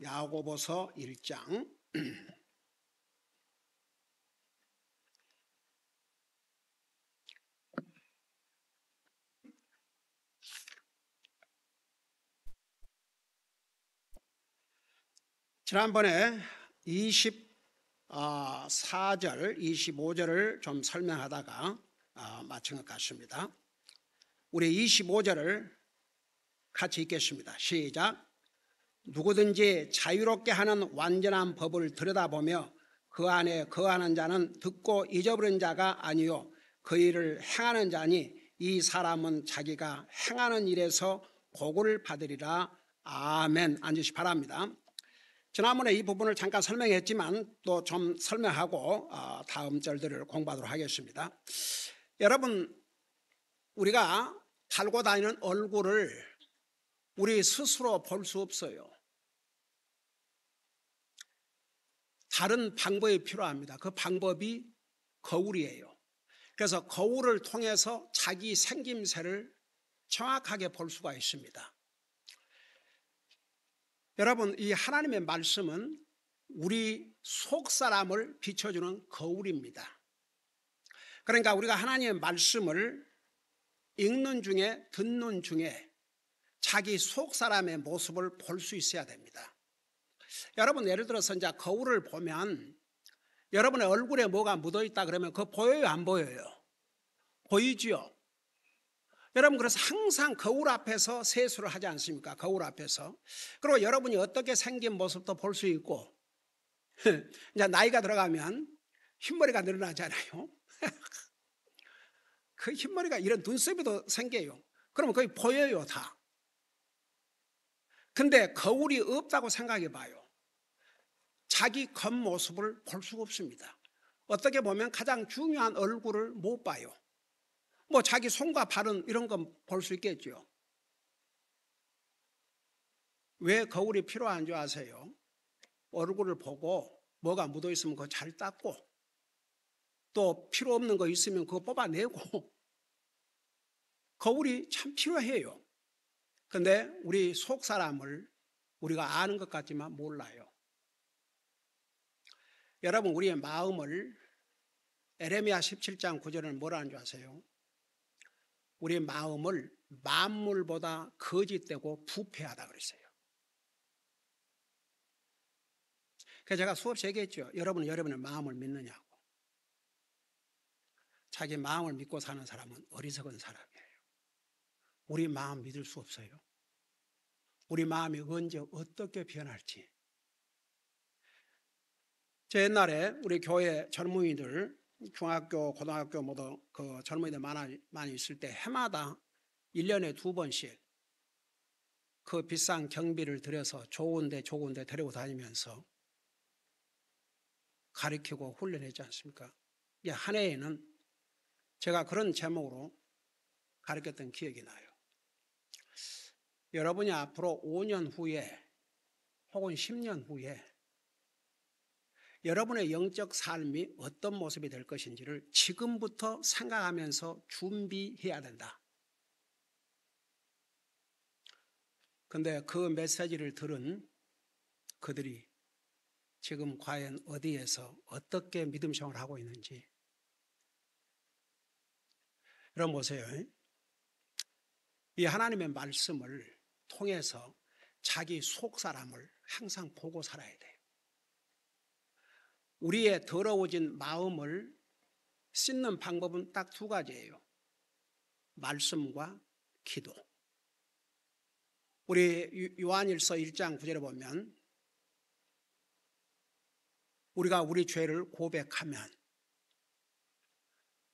야고보서 1장. 지난번에 24절, 25절을 좀 설명하다가 마친 것 같습니다. 우리 25절을 같이 읽겠습니다. 시작. 누구든지 자유롭게 하는 완전한 법을 들여다보며 그 안에 거하는 자는 듣고 잊어버린 자가 아니요 그 일을 행하는 자니 이 사람은 자기가 행하는 일에서 복을 받으리라. 아멘. 앉으시 바랍니다. 지난번에 이 부분을 잠깐 설명했지만 또 좀 설명하고 다음 절들을 공부하도록 하겠습니다. 여러분, 우리가 달고 다니는 얼굴을 우리 스스로 볼 수 없어요. 다른 방법이 필요합니다. 그 방법이 거울이에요. 그래서 거울을 통해서 자기 생김새를 정확하게 볼 수가 있습니다. 여러분, 이 하나님의 말씀은 우리 속 사람을 비춰주는 거울입니다. 그러니까 우리가 하나님의 말씀을 읽는 중에 듣는 중에 자기 속 사람의 모습을 볼 수 있어야 됩니다. 여러분, 예를 들어서 이제 거울을 보면 여러분의 얼굴에 뭐가 묻어 있다 그러면 그거 보여요, 안 보여요? 보이지요? 여러분, 그래서 항상 거울 앞에서 세수를 하지 않습니까? 거울 앞에서. 그리고 여러분이 어떻게 생긴 모습도 볼 수 있고 이제 나이가 들어가면 흰머리가 늘어나잖아요. 그 흰머리가 이런 눈썹이도 생겨요. 그러면 거의 보여요, 다. 근데 거울이 없다고 생각해 봐요. 자기 겉모습을 볼 수가 없습니다. 어떻게 보면 가장 중요한 얼굴을 못 봐요. 뭐 자기 손과 발은 이런 건 볼 수 있겠죠. 왜 거울이 필요한 줄 아세요? 얼굴을 보고 뭐가 묻어 있으면 그거 잘 닦고 또 필요 없는 거 있으면 그거 뽑아내고 거울이 참 필요해요. 근데 우리 속 사람을 우리가 아는 것 같지만 몰라요. 여러분, 우리의 마음을 에레미야 17장 9절은 뭐라는 줄 아세요? 우리의 마음을 만물보다 거짓되고 부패하다 그랬어요. 그래서 제가 수없이 얘기했죠. 여러분은 여러분의 마음을 믿느냐고. 자기 마음을 믿고 사는 사람은 어리석은 사람이에요. 우리 마음 믿을 수 없어요. 우리 마음이 언제 어떻게 변할지. 저 옛날에 우리 교회 젊은이들 중학교, 고등학교 모두 그 젊은이들 많이 있을 때 해마다 1년에 2번씩 그 비싼 경비를 들여서 좋은 데 데리고 다니면서 가르치고 훈련했지 않습니까? 한 해에는 제가 그런 제목으로 가르쳤던 기억이 나요. 여러분이 앞으로 5년 후에 혹은 10년 후에 여러분의 영적 삶이 어떤 모습이 될 것인지를 지금부터 생각하면서 준비해야 된다. 그런데 그 메시지를 들은 그들이 지금 과연 어디에서 어떻게 믿음 생활을 하고 있는지. 여러분 보세요. 이 하나님의 말씀을 통해서 자기 속 사람을 항상 보고 살아야 돼요. 우리의 더러워진 마음을 씻는 방법은 딱 2가지예요. 말씀과 기도. 우리 요한일서 1장 9절에 보면 우리가 우리 죄를 고백하면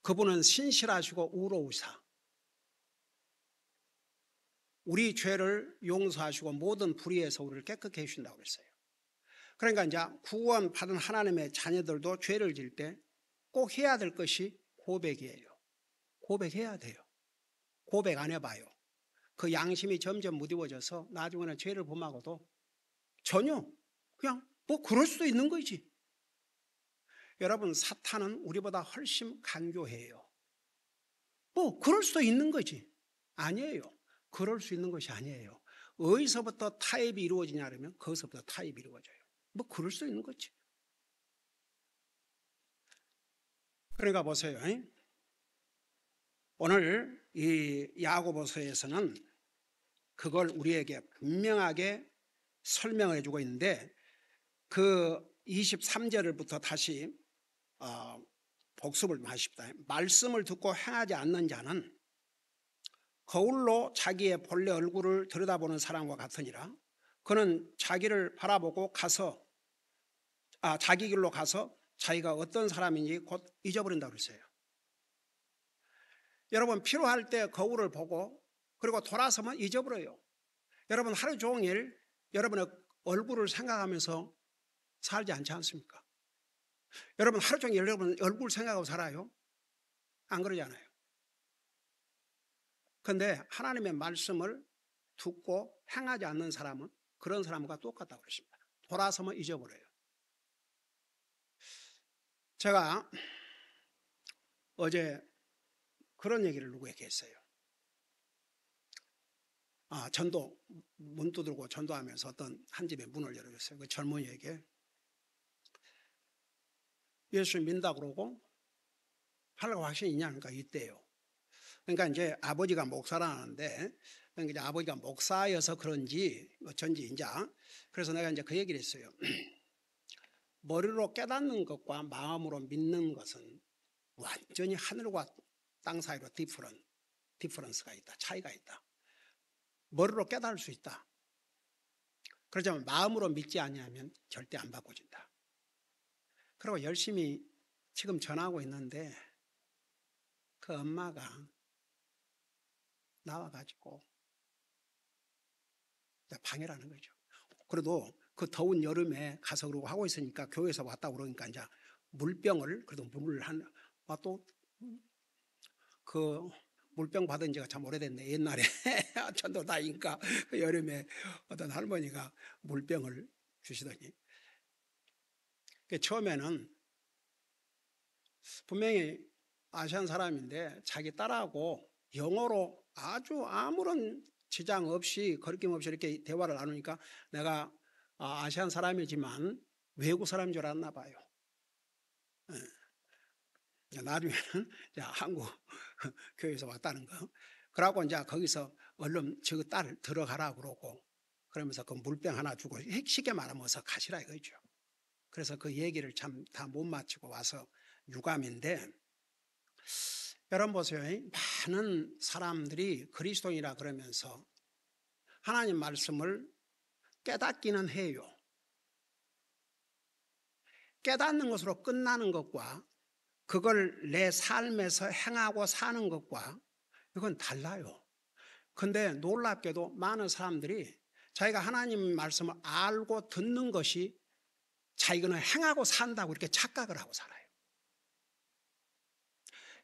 그분은 신실하시고 의로우사 우리 죄를 용서하시고 모든 불의에서 우리를 깨끗게 해주신다고 그랬어요. 그러니까 이제 구원 받은 하나님의 자녀들도 죄를 지을 때 꼭 해야 될 것이 고백이에요. 고백해야 돼요. 고백 안 해봐요. 그 양심이 점점 무디워져서 나중에는 죄를 범하고도 전혀 그냥 뭐 그럴 수도 있는 거지. 여러분, 사탄은 우리보다 훨씬 간교해요. 뭐 그럴 수도 있는 거지. 아니에요. 그럴 수 있는 것이 아니에요. 어디서부터 타협이 이루어지냐 그러면 거기서부터 타협이 이루어져요. 뭐 그럴 수 있는 거지. 그러니까 보세요. 오늘 이 야고보서에서는 그걸 우리에게 분명하게 설명을 해주고 있는데 그 23절부터 다시 복습을 하십니다. 말씀을 듣고 행하지 않는 자는 거울로 자기의 본래 얼굴을 들여다보는 사람과 같으니라. 그는 자기를 바라보고 가서 자기 길로 가서 자기가 어떤 사람인지 곧 잊어버린다고 그랬어요. 여러분 필요할 때 거울을 보고 그리고 돌아서면 잊어버려요. 여러분 하루 종일 여러분의 얼굴을 생각하면서 살지 않지 않습니까? 여러분 하루 종일 여러분 얼굴 생각하고 살아요? 안 그러잖아요. 그런데 하나님의 말씀을 듣고 행하지 않는 사람은 그런 사람과 똑같다고 그랬습니다. 돌아서면 잊어버려요. 제가 어제 그런 얘기를 누구에게 했어요. 전도 문 두들고 전도하면서 어떤 한 집에 문을 열어줬어요. 그 젊은이에게 예수 믿는다 그러고 하려고 확신이 있냐? 그러니까 있대요. 그러니까 이제 아버지가 목사라는데 그러니까 이제 아버지가 목사여서 그런지 어쩐지 이제 그래서 내가 이제 그 얘기를 했어요. 머리로 깨닫는 것과 마음으로 믿는 것은 완전히 하늘과 땅 사이로 디퍼런스가 있다. 차이가 있다. 머리로 깨달을 수 있다. 그렇지만 마음으로 믿지 아니하면 절대 안 바꿔진다. 그리고 열심히 지금 전하고 있는데 그 엄마가 나와가지고 방해라는 거죠. 그래도 그 더운 여름에 가서 그러고 하고 있으니까 교회에서 왔다 그러니까 이제 물병을 그래도 물을 또 그 물병 받은 지가 참 오래됐네. 옛날에 전도 다니까 그 여름에 어떤 할머니가 물병을 주시더니 처음에는 분명히 아시안 사람인데 자기 딸하고 영어로 아주 아무런 지장 없이 거리낌 없이 이렇게 대화를 나누니까 내가 아시안 사람이지만 외국 사람인 줄 알았나 봐요. 나중에는 한국 교회에서 왔다는 거. 그러고 이제 거기서 얼른 저 딸 들어가라 그러고 그러면서 그 물병 하나 주고 쉽게 말하면 어서 가시라 이거죠. 그래서 그 얘기를 참 다 못 마치고 와서 유감인데 여러분 보세요. 많은 사람들이 그리스도인이라 그러면서 하나님 말씀을 깨닫기는 해요. 깨닫는 것으로 끝나는 것과 그걸 내 삶에서 행하고 사는 것과 이건 달라요. 근데 놀랍게도 많은 사람들이 자기가 하나님 말씀을 알고 듣는 것이 자기는 행하고 산다고 이렇게 착각을 하고 살아요.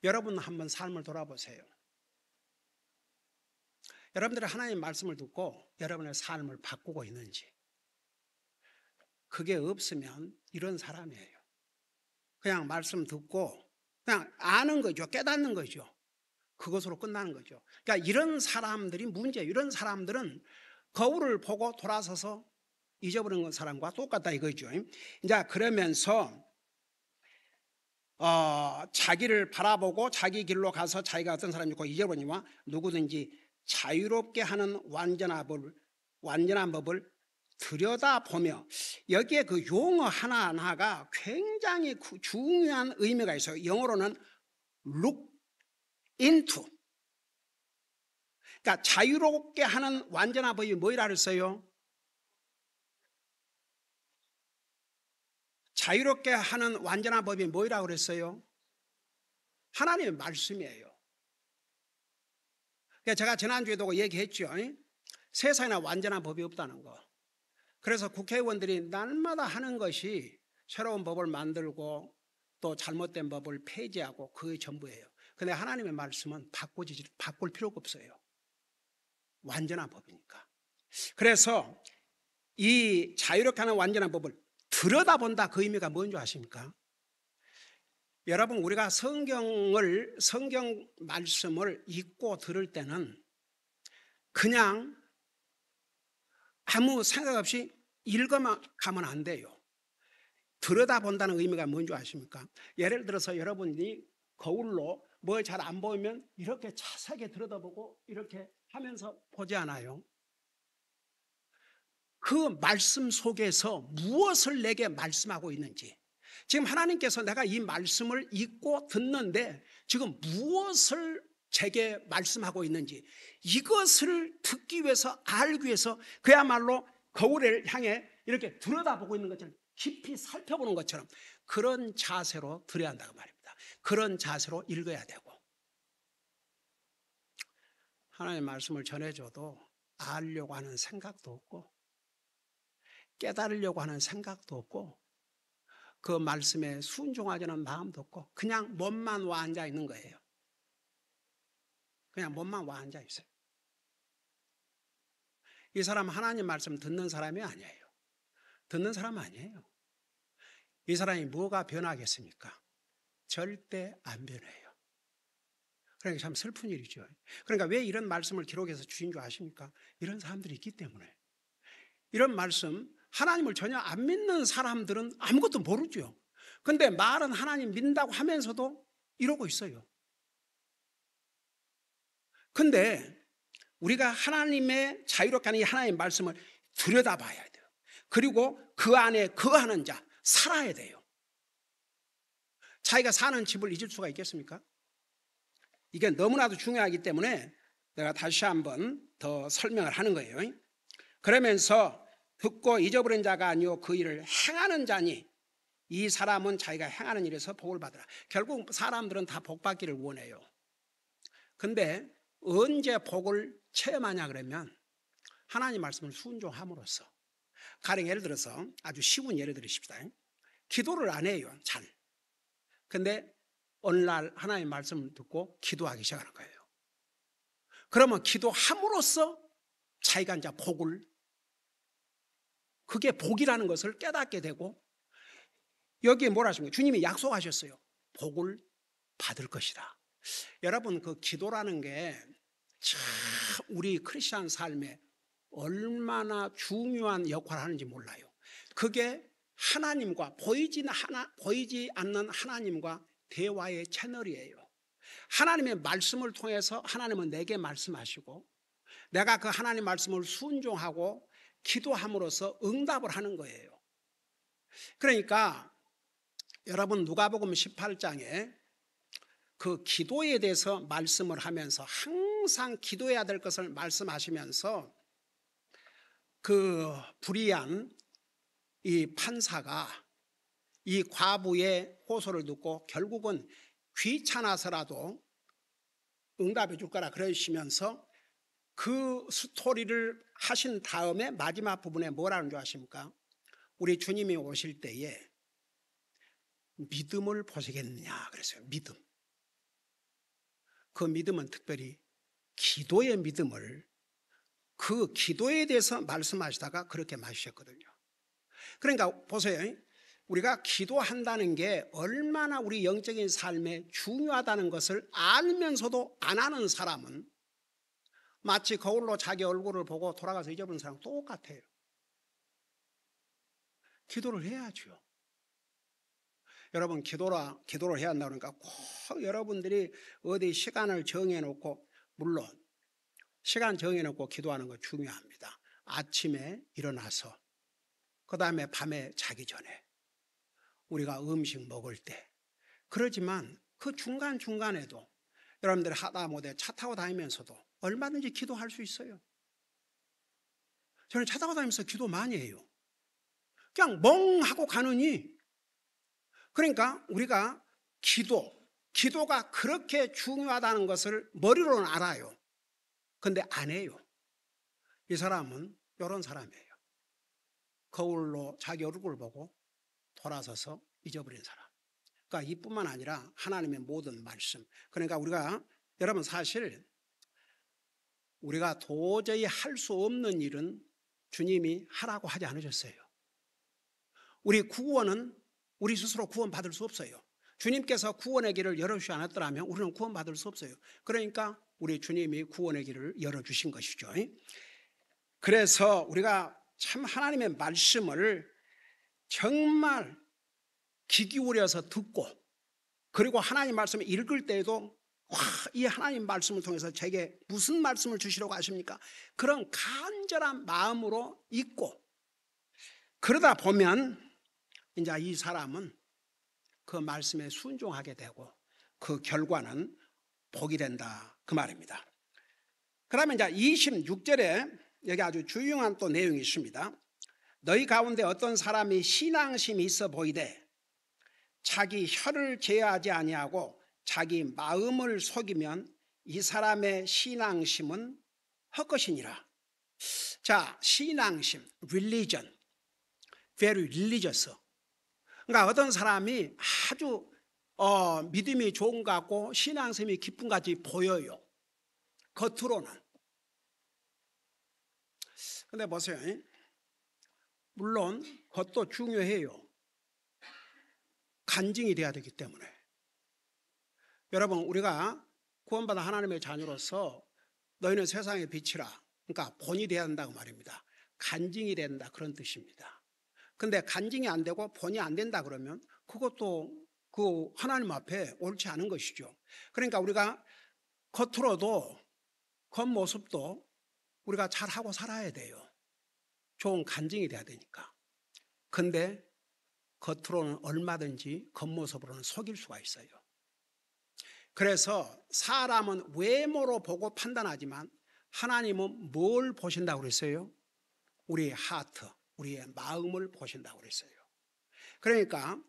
여러분 한번 삶을 돌아보세요. 여러분들이 하나님 말씀을 듣고 여러분의 삶을 바꾸고 있는지. 그게 없으면 이런 사람이에요. 그냥 말씀 듣고 그냥 아는 거죠. 깨닫는 거죠. 그것으로 끝나는 거죠. 그러니까 이런 사람들이 문제예요. 이런 사람들은 거울을 보고 돌아서서 잊어버리는 사람과 똑같다 이거죠. 이제 그러면서 자기를 바라보고 자기 길로 가서 자기가 어떤 사람이고 잊어버리니와 누구든지 자유롭게 하는 완전한 법을 들여다보며 여기에 그 용어 하나하나가 굉장히 중요한 의미가 있어요. 영어로는 look into. 그러니까 자유롭게 하는 완전한 법이 뭐라 그랬어요? 자유롭게 하는 완전한 법이 뭐라고 그랬어요? 하나님의 말씀이에요. 제가 지난주에도 얘기했죠. 세상에나 완전한 법이 없다는 거. 그래서 국회의원들이 날마다 하는 것이 새로운 법을 만들고 또 잘못된 법을 폐지하고 그게 전부예요. 근데 하나님의 말씀은 바꿀 필요가 없어요. 완전한 법이니까. 그래서 이 자유롭게 하는 완전한 법을 들여다본다 그 의미가 뭔지 아십니까? 여러분 우리가 성경 말씀을 읽고 들을 때는 그냥 아무 생각 없이 읽어만 가면 안 돼요. 들여다본다는 의미가 뭔지 아십니까? 예를 들어서 여러분이 거울로 뭐 잘 안 보이면 이렇게 자세하게 들여다보고 이렇게 하면서 보지 않아요? 그 말씀 속에서 무엇을 내게 말씀하고 있는지, 지금 하나님께서 내가 이 말씀을 읽고 듣는데 지금 무엇을 제게 말씀하고 있는지, 이것을 듣기 위해서, 알기 위해서 그야말로 거울을 향해 이렇게 들여다보고 있는 것처럼, 깊이 살펴보는 것처럼 그런 자세로 들여야 한다고 말입니다. 그런 자세로 읽어야 되고, 하나님의 말씀을 전해줘도 알려고 하는 생각도 없고 깨달으려고 하는 생각도 없고 그 말씀에 순종하려는 마음도 없고 그냥 몸만 와 앉아 있는 거예요. 그냥 몸만 와 앉아 있어요. 이 사람은 하나님 말씀 듣는 사람이 아니에요. 듣는 사람 아니에요. 이 사람이 뭐가 변하겠습니까? 절대 안 변해요. 그러니까 참 슬픈 일이죠. 그러니까 왜 이런 말씀을 기록해서 주신 줄 아십니까? 이런 사람들이 있기 때문에. 이런 말씀, 하나님을 전혀 안 믿는 사람들은 아무것도 모르죠. 근데 말은 하나님 믿는다고 하면서도 이러고 있어요. 근데 우리가 하나님의 자유롭게 하는 이 하나님의 말씀을 들여다봐야 돼요. 그리고 그 안에 거하는 자, 살아야 돼요. 자기가 사는 집을 잊을 수가 있겠습니까? 이게 너무나도 중요하기 때문에 내가 다시 한번 더 설명을 하는 거예요. 그러면서 듣고 잊어버린 자가 아니요 그 일을 행하는 자니 이 사람은 자기가 행하는 일에서 복을 받으라. 결국 사람들은 다 복 받기를 원해요. 근데 언제 복을 체험하냐 그러면 하나님 말씀을 순종함으로써. 가령 예를 들어서 아주 쉬운 예를 들으십시다. 기도를 안 해요, 잘. 근데 어느 날 하나님 말씀을 듣고 기도하기 시작하는 거예요. 그러면 기도함으로써 자기가 이제 복을, 그게 복이라는 것을 깨닫게 되고, 여기에 뭐라 하십니까? 주님이 약속하셨어요. 복을 받을 것이다. 여러분, 그 기도라는 게 참 우리 크리스찬 삶에 얼마나 중요한 역할을 하는지 몰라요. 그게 하나님과 보이지 않는 하나님과 대화의 채널이에요. 하나님의 말씀을 통해서 하나님은 내게 말씀하시고 내가 그 하나님 말씀을 순종하고 기도함으로써 응답을 하는 거예요. 그러니까 여러분 누가복음 18장에 그 기도에 대해서 말씀을 하면서 항상 기도해야 될 것을 말씀하시면서 그 불의한 이 판사가 이 과부의 호소를 듣고 결국은 귀찮아서라도 응답해 줄 거라 그러시면서 그 스토리를 하신 다음에 마지막 부분에 뭐라는 줄 아십니까? 우리 주님이 오실 때에 믿음을 보시겠느냐 그랬어요. 믿음. 그 믿음은 특별히 기도의 믿음을, 그 기도에 대해서 말씀하시다가 그렇게 말하셨거든요. 그러니까 보세요. 우리가 기도한다는 게 얼마나 우리 영적인 삶에 중요하다는 것을 알면서도 안 하는 사람은 마치 거울로 자기 얼굴을 보고 돌아가서 잊어버린 사람과 똑같아요. 기도를 해야죠. 여러분 기도를 해야 한다고 그러니까 꼭 여러분들이 어디 시간을 정해놓고, 물론 시간 정해놓고 기도하는 거 중요합니다. 아침에 일어나서 그 다음에 밤에 자기 전에 우리가 음식 먹을 때. 그러지만 그 중간중간에도 여러분들이 하다못해 차 타고 다니면서도 얼마든지 기도할 수 있어요. 저는 차 타고 다니면서 기도 많이 해요. 그냥 멍하고 가느니. 그러니까 우리가 기도가 그렇게 중요하다는 것을 머리로는 알아요. 근데 안 해요. 이 사람은 이런 사람이에요. 거울로 자기 얼굴을 보고 돌아서서 잊어버린 사람. 그러니까 이뿐만 아니라 하나님의 모든 말씀. 그러니까 여러분 사실 우리가 도저히 할 수 없는 일은 주님이 하라고 하지 않으셨어요. 우리 구원은 우리 스스로 구원받을 수 없어요. 주님께서 구원의 길을 열어주지 않았더라면 우리는 구원받을 수 없어요. 그러니까 우리 주님이 구원의 길을 열어주신 것이죠. 그래서 우리가 참 하나님의 말씀을 정말 귀 기울여서 듣고, 그리고 하나님 말씀을 읽을 때에도 이 하나님 말씀을 통해서 제게 무슨 말씀을 주시려고 하십니까? 그런 간절한 마음으로 읽고, 그러다 보면 이제 이 사람은 그 말씀에 순종하게 되고 그 결과는 복이 된다, 그 말입니다. 그러면 이제 26절에 여기 아주 중요한 또 내용이 있습니다. 너희 가운데 어떤 사람이 신앙심이 있어 보이되 자기 혀를 제어하지 아니하고 자기 마음을 속이면 이 사람의 신앙심은 헛것이니라. 자, 신앙심, religion, very religious. 그러니까 어떤 사람이 아주 믿음이 좋은 것 같고 신앙심이 깊은 것 같이 보여요, 겉으로는. 근데 보세요, 물론 겉도 중요해요. 간증이 돼야 되기 때문에. 여러분, 우리가 구원받은 하나님의 자녀로서 너희는 세상의 빛이라, 그러니까 본이 돼야 된다고 말입니다. 간증이 된다, 그런 뜻입니다. 근데 간증이 안 되고 본이 안 된다 그러면 그것도 그 하나님 앞에 옳지 않은 것이죠. 그러니까 우리가 겉으로도, 겉모습도 우리가 잘하고 살아야 돼요. 좋은 간증이 돼야 되니까. 근데 겉으로는 얼마든지 겉모습으로는 속일 수가 있어요. 그래서 사람은 외모로 보고 판단하지만 하나님은 뭘 보신다고 그랬어요? 우리의 하트, 우리의 마음을 보신다고 그랬어요. 그러니까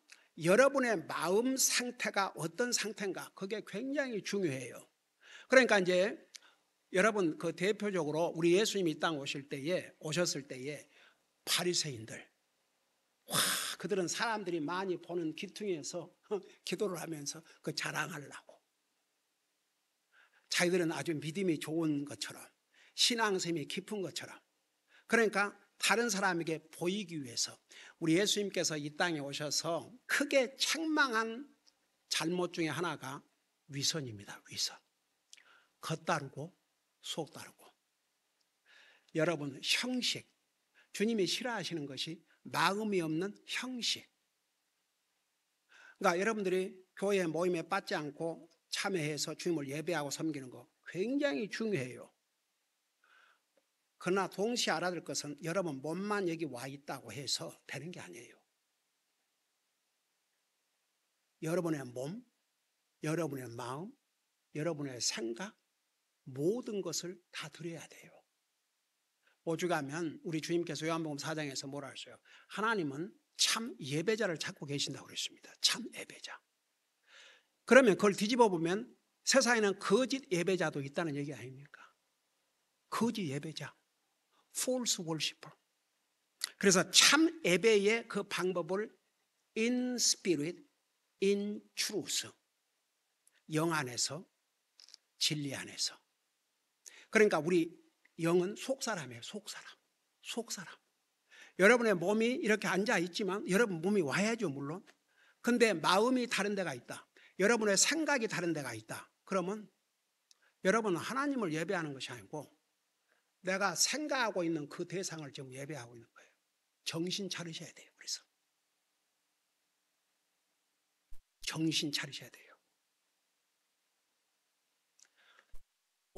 여러분의 마음 상태가 어떤 상태인가, 그게 굉장히 중요해요. 그러니까 이제 여러분, 그 대표적으로 우리 예수님이 이 땅 오셨을 때에 바리새인들, 그들은 사람들이 많이 보는 귀퉁이에서 기도를 하면서 그 자랑하려고, 자기들은 아주 믿음이 좋은 것처럼, 신앙심이 깊은 것처럼, 그러니까 다른 사람에게 보이기 위해서 우리 예수님께서 이 땅에 오셔서 크게 책망한 잘못 중에 하나가 위선입니다. 위선. 겉다르고 속다르고. 여러분, 형식, 주님이 싫어하시는 것이 마음이 없는 형식. 그러니까 여러분들이 교회 모임에 빠지지 않고 참여해서 주님을 예배하고 섬기는 거 굉장히 중요해요. 그러나 동시에 알아야 될 것은 여러분 몸만 여기 와 있다고 해서 되는 게 아니에요. 여러분의 몸, 여러분의 마음, 여러분의 생각, 모든 것을 다 드려야 돼요. 오죽하면 우리 주님께서 요한복음 4장에서 뭐라 하셨어요? 하나님은 참 예배자를 찾고 계신다고 그랬습니다. 참 예배자. 그러면 그걸 뒤집어 보면 세상에는 거짓 예배자도 있다는 얘기 아닙니까? 거짓 예배자, false worshiper. 그래서 참 예배의 그 방법을 in spirit, in truth, 영 안에서, 진리 안에서. 그러니까 우리 영은 속사람이에요. 속사람. 여러분의 몸이 이렇게 앉아 있지만 여러분 몸이 와야죠, 물론. 근데 마음이 다른 데가 있다, 여러분의 생각이 다른 데가 있다, 그러면 여러분은 하나님을 예배하는 것이 아니고 내가 생각하고 있는 그 대상을 지금 예배하고 있는 거예요. 정신 차리셔야 돼요. 그래서 정신 차리셔야 돼요.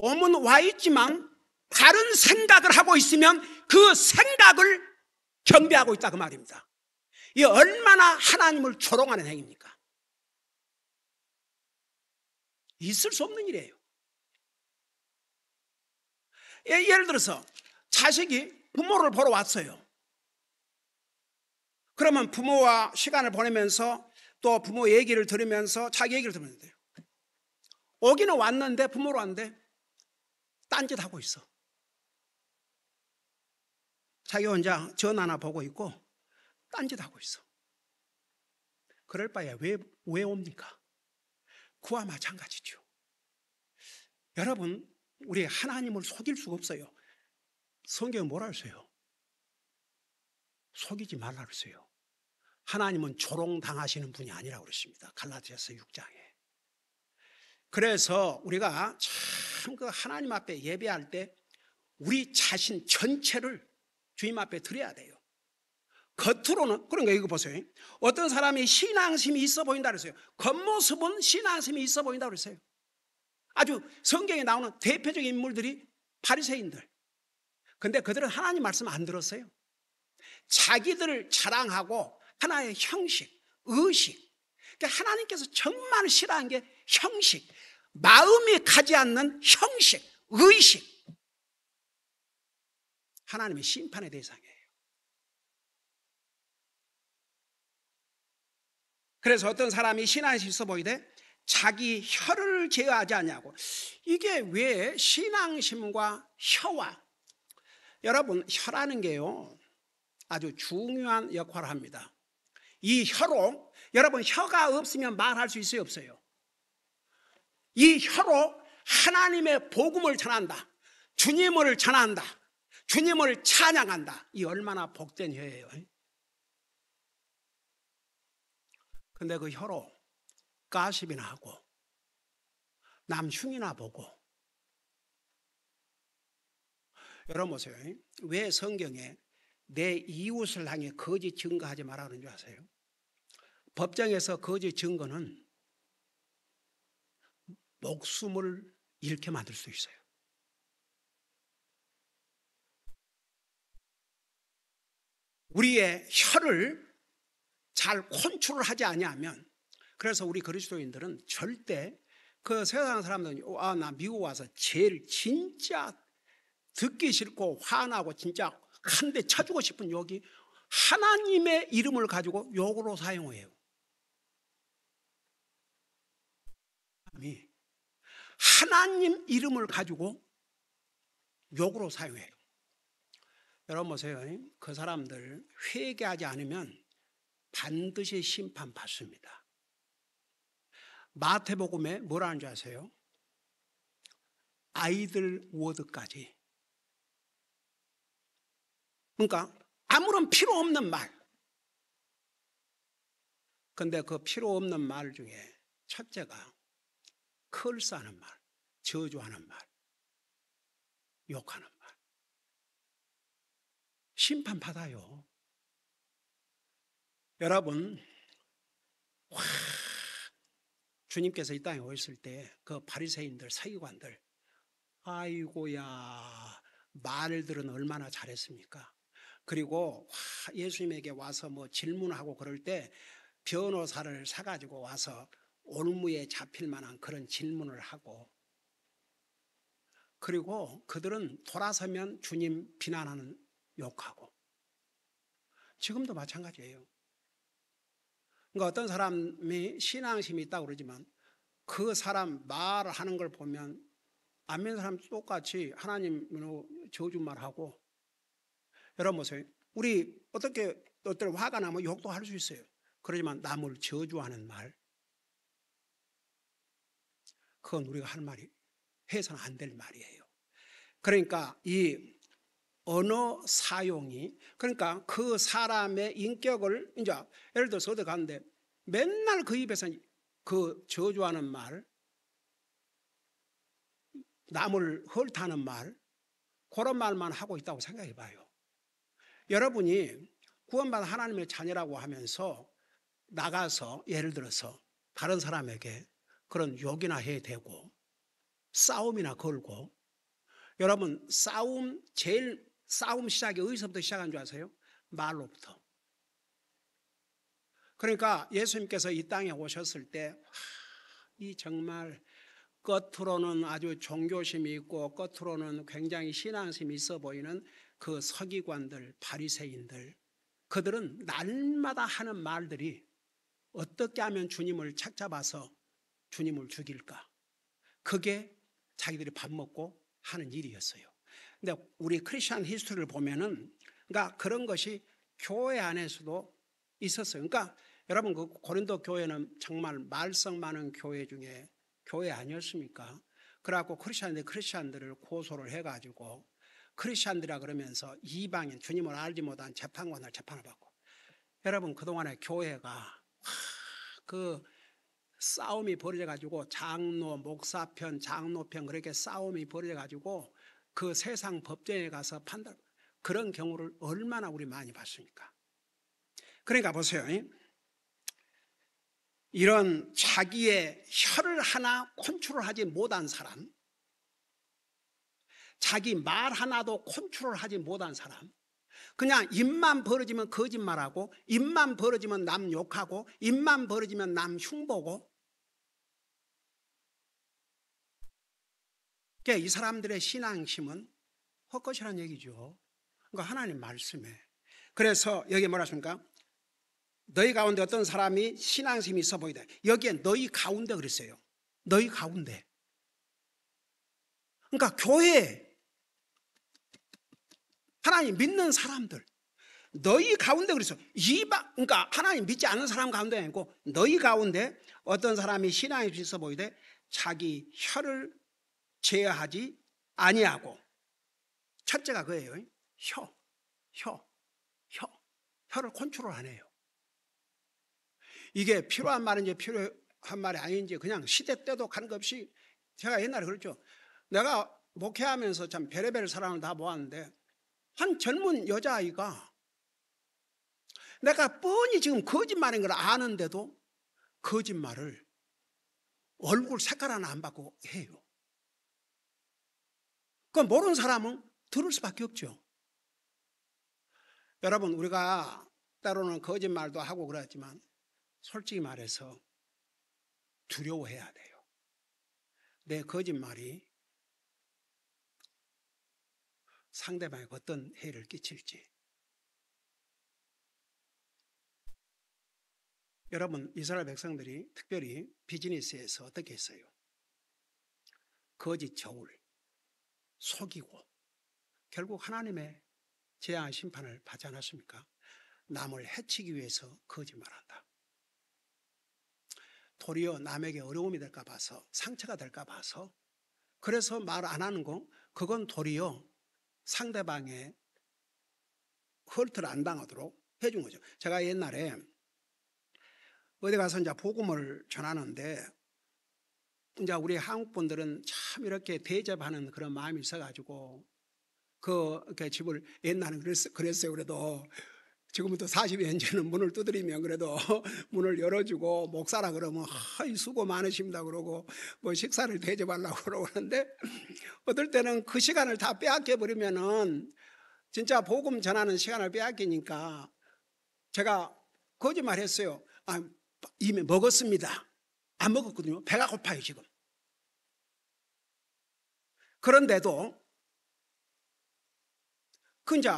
몸은 와 있지만 다른 생각을 하고 있으면 그 생각을 경배하고 있다, 그 말입니다. 이 얼마나 하나님을 조롱하는 행위입니까? 있을 수 없는 일이에요. 예를 들어서 자식이 부모를 보러 왔어요. 그러면 부모와 시간을 보내면서 또 부모 얘기를 들으면서 자기 얘기를 들으면 돼요. 오기는 왔는데 부모로 왔는데 딴짓하고 있어. 자기 혼자 전화나 보고 있고 딴짓하고 있어. 그럴 바에 왜 옵니까? 그와 마찬가지죠. 여러분, 우리 하나님을 속일 수가 없어요. 성경은 뭐라 그랬어요? 속이지 말라 그랬어요. 하나님은 조롱당하시는 분이 아니라고 그랬습니다. 갈라디아서 6장에. 그래서 우리가 참 그 하나님 앞에 예배할 때 우리 자신 전체를 주님 앞에 드려야 돼요. 겉으로는, 그러니까 이거 보세요. 어떤 사람이 신앙심이 있어 보인다 그랬어요. 겉모습은 신앙심이 있어 보인다 그랬어요. 아주 성경에 나오는 대표적인 인물들이 바리새인들. 근데 그들은 하나님 말씀 안 들었어요. 자기들을 자랑하고 하나의 형식, 의식. 그러니까 하나님께서 정말 싫어하는 게 형식, 마음이 가지 않는 형식, 의식. 하나님의 심판의 대상이에요. 그래서 어떤 사람이 신앙심이 있어 보이되 자기 혀를 제어하지 않냐고. 이게 왜 신앙심과 혀와, 여러분 혀라는 게요 아주 중요한 역할을 합니다. 이 혀로, 여러분 혀가 없으면 말할 수 있어요, 없어요? 이 혀로 하나님의 복음을 전한다, 주님을 전한다, 주님을 찬양한다. 이 얼마나 복된 혀예요. 근데 그 혀로 가십이나 하고 남 흉이나 보고. 여러분 보세요. 왜 성경에 내 이웃을 향해 거짓 증거하지 말라는 줄 아세요? 법정에서 거짓 증거는 목숨을 잃게 만들 수 있어요. 우리의 혀를 잘 컨트롤 하지 아니하면, 그래서 우리 그리스도인들은 절대 그 세상 사람들은 나 미국 와서 제일 진짜 듣기 싫고 화나고 진짜 한 대 쳐주고 싶은 욕이 하나님의 이름을 가지고 욕으로 사용해요. 하나님 이름을 가지고 욕으로 사용해요. 여러분 보세요. 그 사람들 회개하지 않으면 반드시 심판받습니다. 마태복음에 뭐라는 줄 아세요? 아이들 워드까지. 그러니까 아무런 필요 없는 말. 근데 그 필요 없는 말 중에 첫째가 컬스하는 말, 저주하는 말, 욕하는 말. 심판받아요. 여러분, 주님께서 이 땅에 오셨을 때 그 바리새인들, 서기관들, 아이고야, 말들은 얼마나 잘했습니까? 그리고 예수님에게 와서 뭐 질문하고 그럴 때 변호사를 사가지고 와서 올무에 잡힐 만한 그런 질문을 하고, 그리고 그들은 돌아서면 주님 비난하는, 욕하고. 지금도 마찬가지예요. 그러니까 어떤 사람이 신앙심이 있다고 그러지만 그 사람 말하는 걸 보면 안 믿는 사람 똑같이 하나님으로 저주말하고. 여러분 보세요. 우리 어떤 화가 나면 욕도 할 수 있어요. 그러지만 남을 저주하는 말, 그건 우리가 할 말이, 해서는 안 될 말이에요. 그러니까 이 언어 사용이, 그러니까 그 사람의 인격을, 이제 예를 들어서 어디 가는데 맨날 그 입에서 그 저주하는 말, 남을 헐타는 말, 그런 말만 하고 있다고 생각해 봐요. 여러분이 구원받은 하나님의 자녀라고 하면서 나가서 예를 들어서 다른 사람에게 그런 욕이나 해야 되고 싸움이나 걸고. 여러분 제일 싸움 시작이 어디서부터 시작한 줄 아세요? 말로부터. 그러니까 예수님께서 이 땅에 오셨을 때 이 정말 겉으로는 아주 종교심이 있고 겉으로는 굉장히 신앙심이 있어 보이는 그 서기관들, 바리새인들, 그들은 날마다 하는 말들이 어떻게 하면 주님을 착잡아서 주님을 죽일까, 그게 자기들이 밥 먹고 하는 일이었어요. 근데 우리 크리스천 히스토리를 보면은, 그러니까 그런 것이 교회 안에서도 있었어요. 그러니까 여러분 그 고린도 교회는 정말 말썽 많은 교회 중에 교회 아니었습니까? 그래갖고 크리스천들을 고소를 해가지고 크리스천들이라 그러면서 이방인, 주님을 알지 못한 재판관을 재판을 받고. 여러분 그동안에 교회가 그 싸움이 벌어져가지고 장로, 목사편, 장로편, 그렇게 싸움이 벌어져가지고 그 세상 법정에 가서 판단, 그런 경우를 얼마나 우리 많이 봤습니까? 그러니까 보세요. 이런 자기의 혀를 하나 컨트롤하지 못한 사람, 자기 말 하나도 컨트롤하지 못한 사람, 그냥 입만 벌어지면 거짓말하고, 입만 벌어지면 남 욕하고, 입만 벌어지면 남 흉보고, 그러니까 이 사람들의 신앙심은 헛것이라는 얘기죠. 그러니까 하나님 말씀에. 그래서 여기 뭐라 했습니까? 너희 가운데 어떤 사람이 신앙심이 있어 보이다. 여기에 너희 가운데 그랬어요. 너희 가운데. 그러니까 교회, 하나님 믿는 사람들, 너희 가운데 그랬어. 그러니까 하나님 믿지 않는 사람 가운데 아니고 너희 가운데 어떤 사람이 신앙이 있어 보이되 자기 혀를 제어하지 아니하고. 첫째가 그예요. 혀를 컨트롤 안 해요. 이게 필요한 말인지 필요한 말이 아닌지 그냥 시대 때도 관계없이, 제가 옛날에 그랬죠. 내가 목회하면서 참 별의별 사람을 다 모았는데 한 젊은 여자아이가 내가 뻔히 지금 거짓말인 걸 아는데도 거짓말을 얼굴 색깔 하나 안 받고 해요. 그 모르는 사람은 들을 수밖에 없죠. 여러분, 우리가 때로는 거짓말도 하고 그러지만 솔직히 말해서 두려워해야 돼요. 내 거짓말이 상대방에게 어떤 해를 끼칠지. 여러분, 이스라엘 백성들이 특별히 비즈니스에서 어떻게 했어요? 거짓 저울, 속이고 결국 하나님의 재앙 심판을 받지 않았습니까? 남을 해치기 위해서 거짓말한다. 도리어 남에게 어려움이 될까 봐서, 상처가 될까 봐서, 그래서 말 안 하는 거, 그건 도리어 상대방의 헐트를 안 당하도록 해준 거죠. 제가 옛날에 어디 가서 이제 복음을 전하는데, 이제 우리 한국 분들은 참 이렇게 대접하는 그런 마음이 있어가지고, 그 집을 옛날에 그랬어요. 그래도 지금부터 40여 전은 문을 두드리면 그래도 문을 열어주고, 목사라 그러면 수고 많으십니다 그러고, 뭐 식사를 대접하려고 그러고 그러는데, 어떨 때는 그 시간을 다 빼앗겨 버리면은 진짜 복음 전하는 시간을 빼앗기니까 제가 거짓말 했어요. 이미 먹었습니다. 안 먹었거든요. 배가 고파요 지금. 그런데도 이제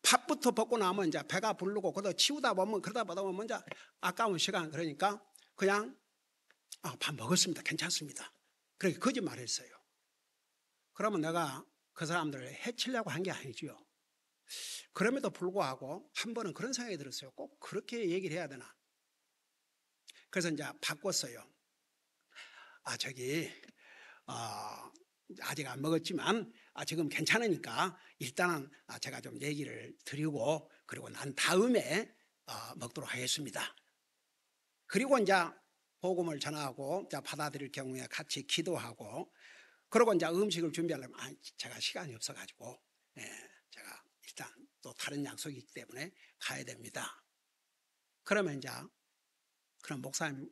밥부터 먹고 나면 이제 배가 부르고, 그러다 치우다 보면, 그러다 보다 보면 이제 아까운 시간, 그러니까 그냥 밥 먹었습니다. 괜찮습니다. 그렇게 거짓말 했어요. 그러면 내가 그 사람들을 해치려고 한 게 아니죠. 그럼에도 불구하고 한 번은 그런 생각이 들었어요. 꼭 그렇게 얘기를 해야 되나. 그래서 이제 바꿨어요. 아직 안 먹었지만 지금 괜찮으니까 일단은 제가 좀 얘기를 드리고, 그리고 난 다음에 먹도록 하겠습니다. 그리고 이제 복음을 전하고 이제 받아들일 경우에 같이 기도하고, 그리고 이제 음식을 준비하려면 제가 시간이 없어가지고 제가 일단 또 다른 약속이 있기 때문에 가야 됩니다. 그러면 이제 그럼 목사님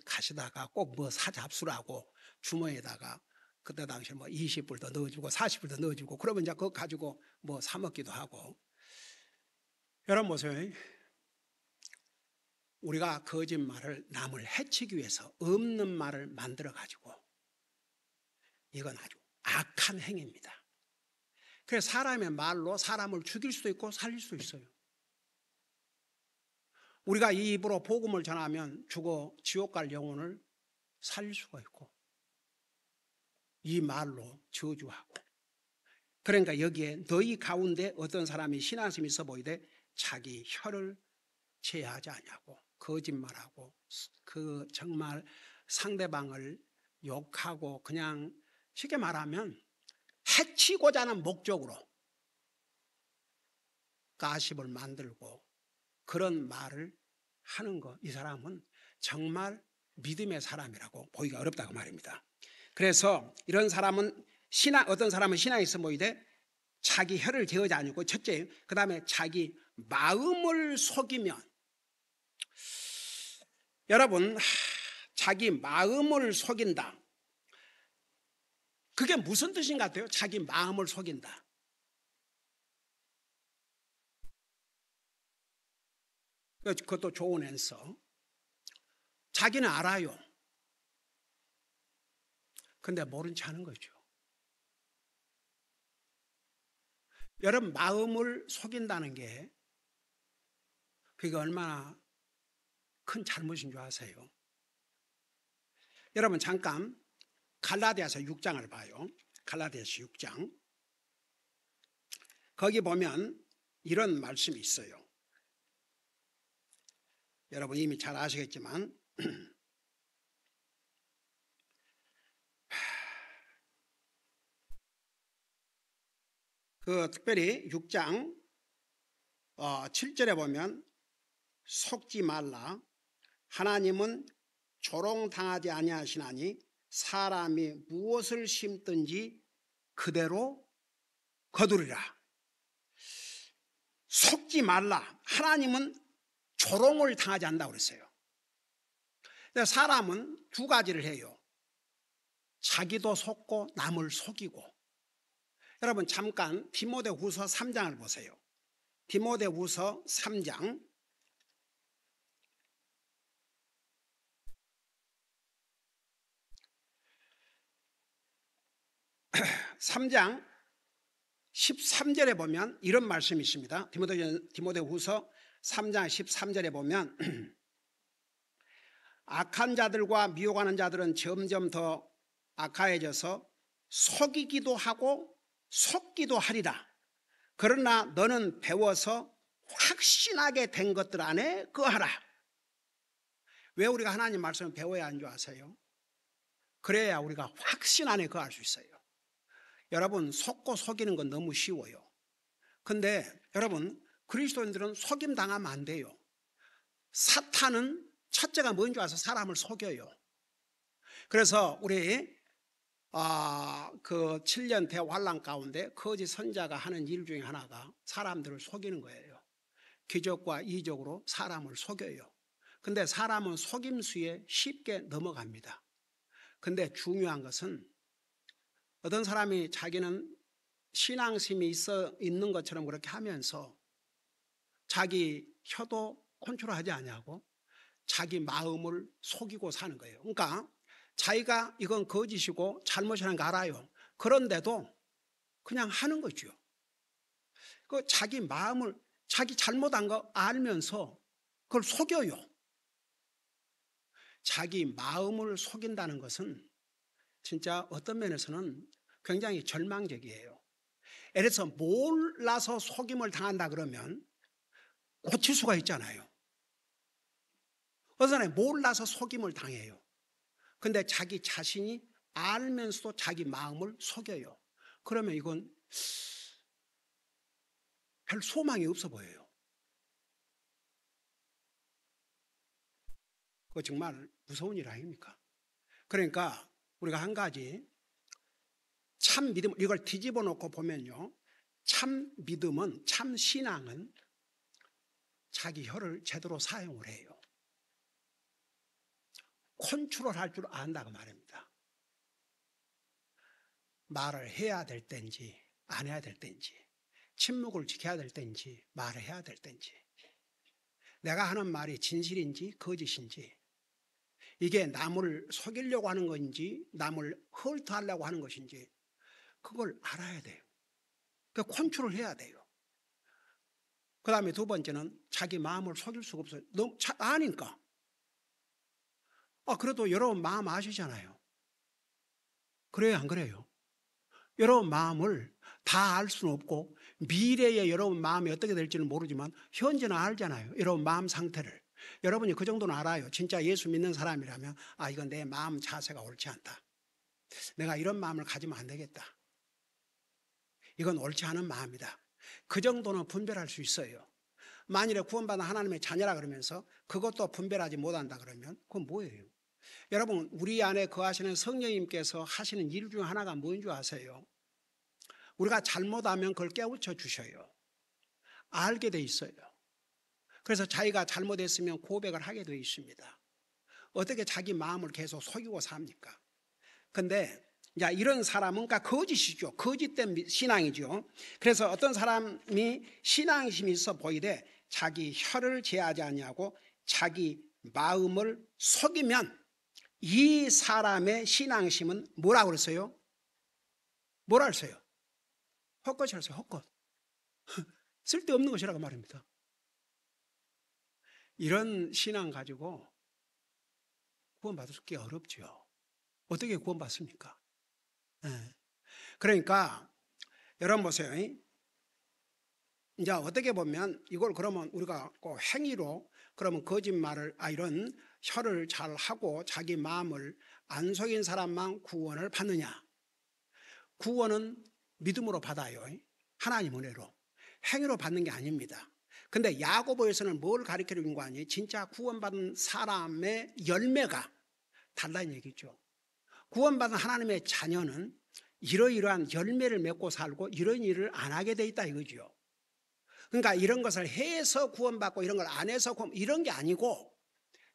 가시다가 꼭 뭐 사잡수라고 주머니에다가 그때 당시에 뭐 20불도 넣어주고 40불도 넣어주고, 그러면 이제 그거 가지고 뭐 사 먹기도 하고. 여러분 보세요. 우리가 거짓말을 남을 해치기 위해서 없는 말을 만들어 가지고, 이건 아주 악한 행위입니다. 그래서 사람의 말로 사람을 죽일 수도 있고 살릴 수도 있어요. 우리가 이 입으로 복음을 전하면 죽어 지옥 갈 영혼을 살릴 수가 있고, 이 말로 저주하고. 그러니까 여기에 너희 가운데 어떤 사람이 신앙심이 있어 보이되 자기 혀를 제하지 않냐고, 거짓말하고, 정말 상대방을 욕하고, 그냥 쉽게 말하면 해치고자 하는 목적으로 가십을 만들고 그런 말을 하는 거, 이 사람은 정말 믿음의 사람이라고 보기가 어렵다고 말입니다. 그래서 이런 사람은 어떤 사람은 신앙이 있어 보이되 자기 혀를 제어하지 않고 첫째, 그 다음에 자기 마음을 속이면, 여러분, 자기 마음을 속인다. 그게 무슨 뜻인 것 같아요? 자기 마음을 속인다. 그것도 좋은 앤서. 자기는 알아요. 근데 모른 체 하는 거죠. 여러분, 마음을 속인다는 게 그게 얼마나 큰 잘못인 줄 아세요? 여러분, 잠깐 갈라디아서 6장을 봐요. 갈라디아서 6장. 거기 보면 이런 말씀이 있어요. 여러분 이미 잘 아시겠지만 그 특별히 6장 7절에 보면 속지 말라. 하나님은 조롱당하지 아니하시나니 사람이 무엇을 심든지 그대로 거두리라. 속지 말라. 하나님은 조롱을 당하지 않는다고 그랬어요. 사람은 두 가지를 해요. 자기도 속고 남을 속이고. 여러분 잠깐 디모데후서 3장을 보세요. 디모데후서 3장 3장 13절에 보면 이런 말씀이 있습니다. 디모데후서 3장 13절에 보면 악한 자들과 미혹하는 자들은 점점 더 악화해져서 속이기도 하고 속기도 하리라. 그러나 너는 배워서 확신하게 된 것들 안에 거하라. 왜 우리가 하나님 말씀을 배워야 하는 줄 아세요? 그래야 우리가 확신 안에 거할 수 있어요. 여러분 속고 속이는 건 너무 쉬워요. 근데 여러분 그리스도인들은 속임 당하면 안 돼요. 사탄은 첫째가 뭔지 아서 사람을 속여요. 그래서 우리 그 7년 대환란 가운데 거짓 선자가 하는 일 중에 하나가 사람들을 속이는 거예요. 기적과 이적으로 사람을 속여요. 근데 사람은 속임수에 쉽게 넘어갑니다. 근데 중요한 것은 어떤 사람이 자기는 신앙심이 있는 것처럼 그렇게 하면서 자기 혀도 컨트롤하지 않냐고 자기 마음을 속이고 사는 거예요. 그러니까 자기가 이건 거짓이고 잘못이라는 거 알아요. 그런데도 그냥 하는 거죠. 그 자기 마음을 자기 잘못한 거 알면서 그걸 속여요. 자기 마음을 속인다는 것은 진짜 어떤 면에서는 굉장히 절망적이에요. 예를 들어서 몰라서 속임을 당한다 그러면 고칠 수가 있잖아요. 어떤 사람이 몰라서 속임을 당해요. 근데 자기 자신이 알면서도 자기 마음을 속여요. 그러면 이건 별 소망이 없어 보여요. 그거 정말 무서운 일 아닙니까? 그러니까 우리가 한 가지 참 믿음, 이걸 뒤집어 놓고 보면요, 참 믿음은, 참 신앙은 자기 혀를 제대로 사용을 해요. 컨트롤 할 줄 안다고 말입니다. 말을 해야 될 때인지 안 해야 될 때인지, 침묵을 지켜야 될 때인지 말을 해야 될 때인지, 내가 하는 말이 진실인지 거짓인지, 이게 남을 속이려고 하는 건지 남을 헐트하려고 하는 것인지 그걸 알아야 돼요. 그러니까 컨트롤 해야 돼요. 그 다음에 두 번째는 자기 마음을 속일 수가 없어요. 너무 아니까. 그래도 여러분 마음 아시잖아요. 그래요, 안 그래요? 여러분 마음을 다 알 수는 없고 미래에 여러분 마음이 어떻게 될지는 모르지만 현재는 알잖아요. 여러분 마음 상태를. 여러분이 그 정도는 알아요. 진짜 예수 믿는 사람이라면 이건 내 마음 자세가 옳지 않다. 내가 이런 마음을 가지면 안 되겠다. 이건 옳지 않은 마음이다. 그 정도는 분별할 수 있어요. 만일에 구원받은 하나님의 자녀라 그러면서 그것도 분별하지 못한다 그러면 그건 뭐예요? 여러분, 우리 안에 거하시는 성령님께서 하시는 일 중 하나가 뭔 줄 아세요? 우리가 잘못하면 그걸 깨우쳐 주셔요. 알게 돼 있어요. 그래서 자기가 잘못했으면 고백을 하게 돼 있습니다. 어떻게 자기 마음을 계속 속이고 삽니까? 근데 이런 사람은 그러니까 거짓이죠. 거짓된 신앙이죠. 그래서 어떤 사람이 신앙심이 있어 보이되 자기 혀를 제하지 아니하고 자기 마음을 속이면 이 사람의 신앙심은 뭐라고 그랬어요? 뭐라 그랬어요? 헛것이라서요. 헛것. 쓸데없는 것이라고 말입니다. 이런 신앙 가지고 구원받기 어렵죠. 어떻게 구원받습니까? 네. 그러니까 여러분 보세요. 이제 어떻게 보면 이걸 그러면 우리가 꼭 행위로 그러면 거짓말을 이런 혀를 잘 하고 자기 마음을 안 속인 사람만 구원을 받느냐? 구원은 믿음으로 받아요. 하나님 은혜로. 행위로 받는 게 아닙니다. 근데 야고보에서는 뭘 가르쳐 주는 거 아니에요? 진짜 구원받은 사람의 열매가 달라는 얘기죠. 구원받은 하나님의 자녀는 이러이러한 열매를 맺고 살고 이런 일을 안 하게 돼 있다 이거죠. 그러니까 이런 것을 해서 구원받고 이런 걸 안 해서 이런 게 아니고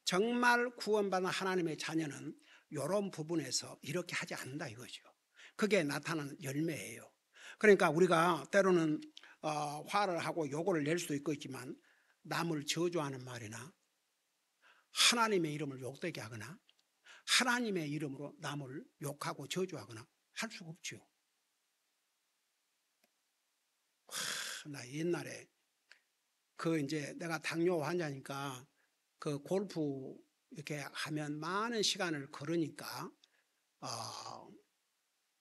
정말 구원받은 하나님의 자녀는 이런 부분에서 이렇게 하지 않는다 이거죠. 그게 나타나는 열매예요. 그러니까 우리가 때로는 화를 하고 욕을 낼 수도 있지만 남을 저주하는 말이나 하나님의 이름을 욕되게 하거나 하나님의 이름으로 남을 욕하고 저주하거나 할 수가 없죠. 나 옛날에 이제 내가 당뇨 환자니까 골프 이렇게 하면 많은 시간을 걸으니까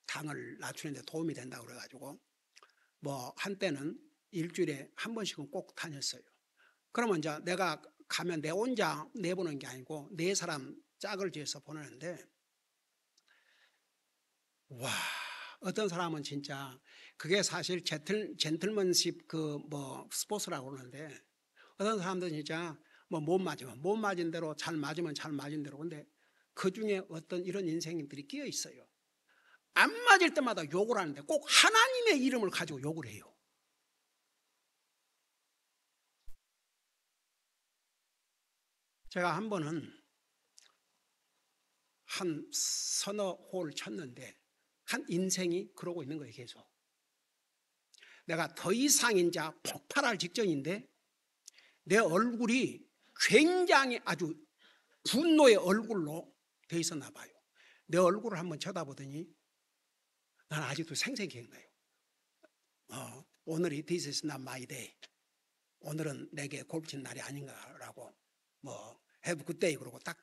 당을 낮추는 데 도움이 된다고 그래가지고 한때는 일주일에 한 번씩은 꼭 다녔어요. 그러면 이제 내가 가면 내 혼자 내보는 게 아니고 네 사람 짝을 지어서 보내는데 와, 어떤 사람은 진짜 그게 사실 젠틀맨십 스포츠라고 그러는데 어떤 사람들은 진짜 못 맞은 대로 잘 맞으면 잘 맞은 대로. 근데 그 중에 어떤 이런 인생들이 끼어 있어요. 안 맞을 때마다 욕을 하는데 꼭 하나님의 이름을 가지고 욕을 해요. 제가 한 번은 한 서너 홀 쳤는데 한 인생이 그러고 있는 거예요. 계속 내가 더 이상 이제 폭발할 직전인데 내 얼굴이 굉장히 아주 분노의 얼굴로 돼 있었나 봐요. 내 얼굴을 한번 쳐다보더니 난 아직도 생생히 기억나요. 오늘이 This is not my day. 오늘은 내게 골프 치는 날이 아닌가라고 have a good day 그러고 딱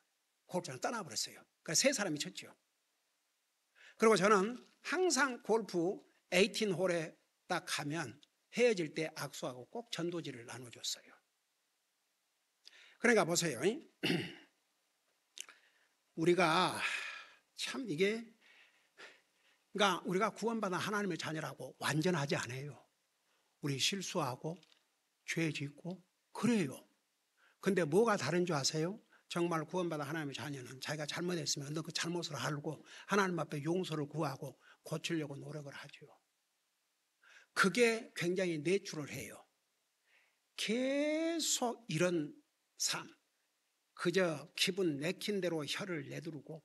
골프장을 떠나버렸어요. 그래서 세 사람이 쳤죠. 그리고 저는 항상 골프 18홀에 딱 가면 헤어질 때 악수하고 꼭 전도지를 나눠줬어요. 그러니까 보세요. 우리가 참 이게 그러니까 우리가 구원받은 하나님의 자녀라고 완전하지 않아요. 우리 실수하고 죄 짓고 그래요. 근데 뭐가 다른 줄 아세요? 정말 구원받은 하나님의 자녀는 자기가 잘못했으면 그 잘못을 알고 하나님 앞에 용서를 구하고 고치려고 노력을 하죠. 그게 굉장히 내추럴해요. 계속 이런 삶, 그저 기분 내킨 대로 혀를 내두르고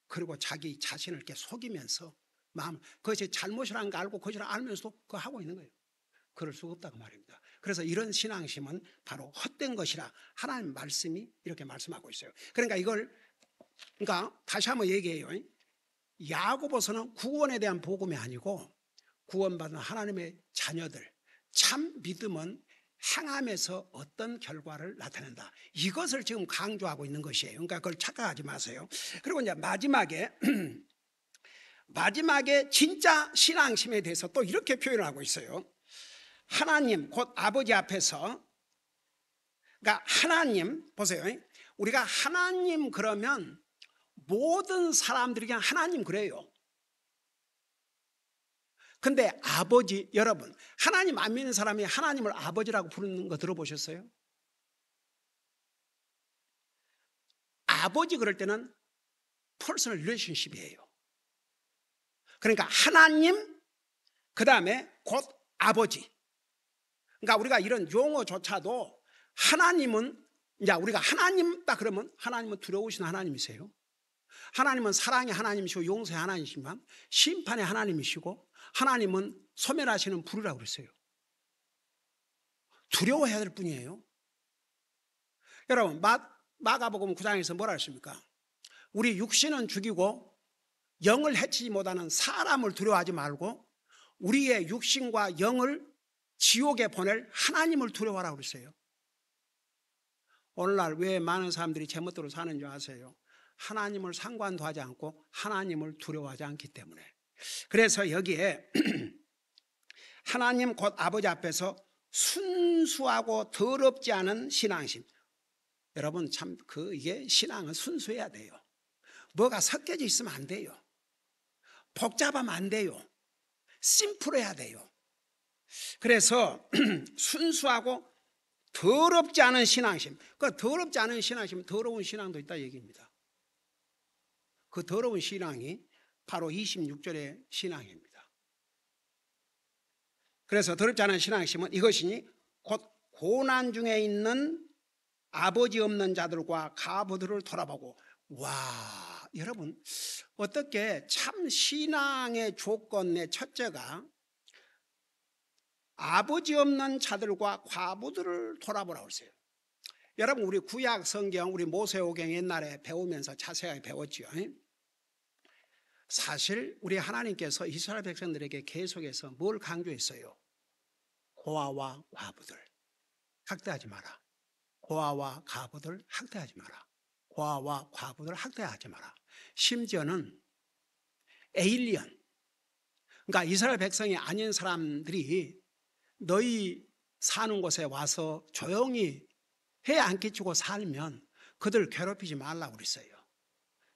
그리고 자기 자신을 이렇게 속이면서 마음 그것이 잘못이라는 거 알고 그것을 알면서도 그거 하고 있는 거예요. 그럴 수가 없다고 말입니다. 그래서 이런 신앙심은 바로 헛된 것이라 하나님 말씀이 이렇게 말씀하고 있어요. 그러니까 다시 한번 얘기해요. 야고보서는 구원에 대한 복음이 아니고 구원받은 하나님의 자녀들 참 믿음은 행함에서 어떤 결과를 나타낸다. 이것을 지금 강조하고 있는 것이에요. 그러니까 그걸 착각하지 마세요. 그리고 이제 마지막에 진짜 신앙심에 대해서 또 이렇게 표현을 하고 있어요. 하나님 곧 아버지 앞에서 그러니까 하나님 보세요. 우리가 하나님 그러면 모든 사람들이 그냥 하나님 그래요. 근데 아버지 여러분 하나님 안 믿는 사람이 하나님을 아버지라고 부르는 거 들어보셨어요? 아버지 그럴 때는 퍼스널 릴레이션십이에요. 그러니까 하나님, 그 다음에 곧 아버지. 그러니까 우리가 이런 용어조차도 하나님은, 이제 우리가 하나님다 그러면 하나님은 두려우신 하나님이세요. 하나님은 사랑의 하나님이시고 용서의 하나님이시지만 심판의 하나님이시고 하나님은 소멸하시는 불이라고 그랬어요. 두려워해야 될 뿐이에요. 여러분, 마가복음 9장에서 뭐라 했습니까? 우리 육신은 죽이고 영을 해치지 못하는 사람을 두려워하지 말고 우리의 육신과 영을 지옥에 보낼 하나님을 두려워하라고 그랬어요. 오늘날 왜 많은 사람들이 제멋대로 사는 줄 아세요? 하나님을 상관도 하지 않고 하나님을 두려워하지 않기 때문에. 그래서 여기에 하나님 곧 아버지 앞에서 순수하고 더럽지 않은 신앙심. 여러분 참 이게 신앙은 순수해야 돼요. 뭐가 섞여져 있으면 안 돼요. 복잡하면 안 돼요. 심플해야 돼요. 그래서 순수하고 더럽지 않은 신앙심. 그 더럽지 않은 신앙심, 더러운 신앙도 있다 얘기입니다. 그 더러운 신앙이 바로 26절의 신앙입니다. 그래서 더럽지 않은 신앙심은 이것이니 곧 고난 중에 있는 아버지 없는 자들과 가부들을 돌아보고. 와, 여러분 어떻게 참 신앙의 조건의 첫째가 아버지 없는 자들과 과부들을 돌아보라고 했어요. 여러분 우리 구약 성경, 우리 모세오경 옛날에 배우면서 자세하게 배웠죠. 사실 우리 하나님께서 이스라엘 백성들에게 계속해서 뭘 강조했어요? 고아와 과부들 학대하지 마라. 고아와 과부들 학대하지 마라. 고아와 과부들 학대하지 마라. 심지어는 에일리언, 그러니까 이스라엘 백성이 아닌 사람들이 너희 사는 곳에 와서 조용히 해 안 끼치고 살면 그들 괴롭히지 말라고 그랬어요.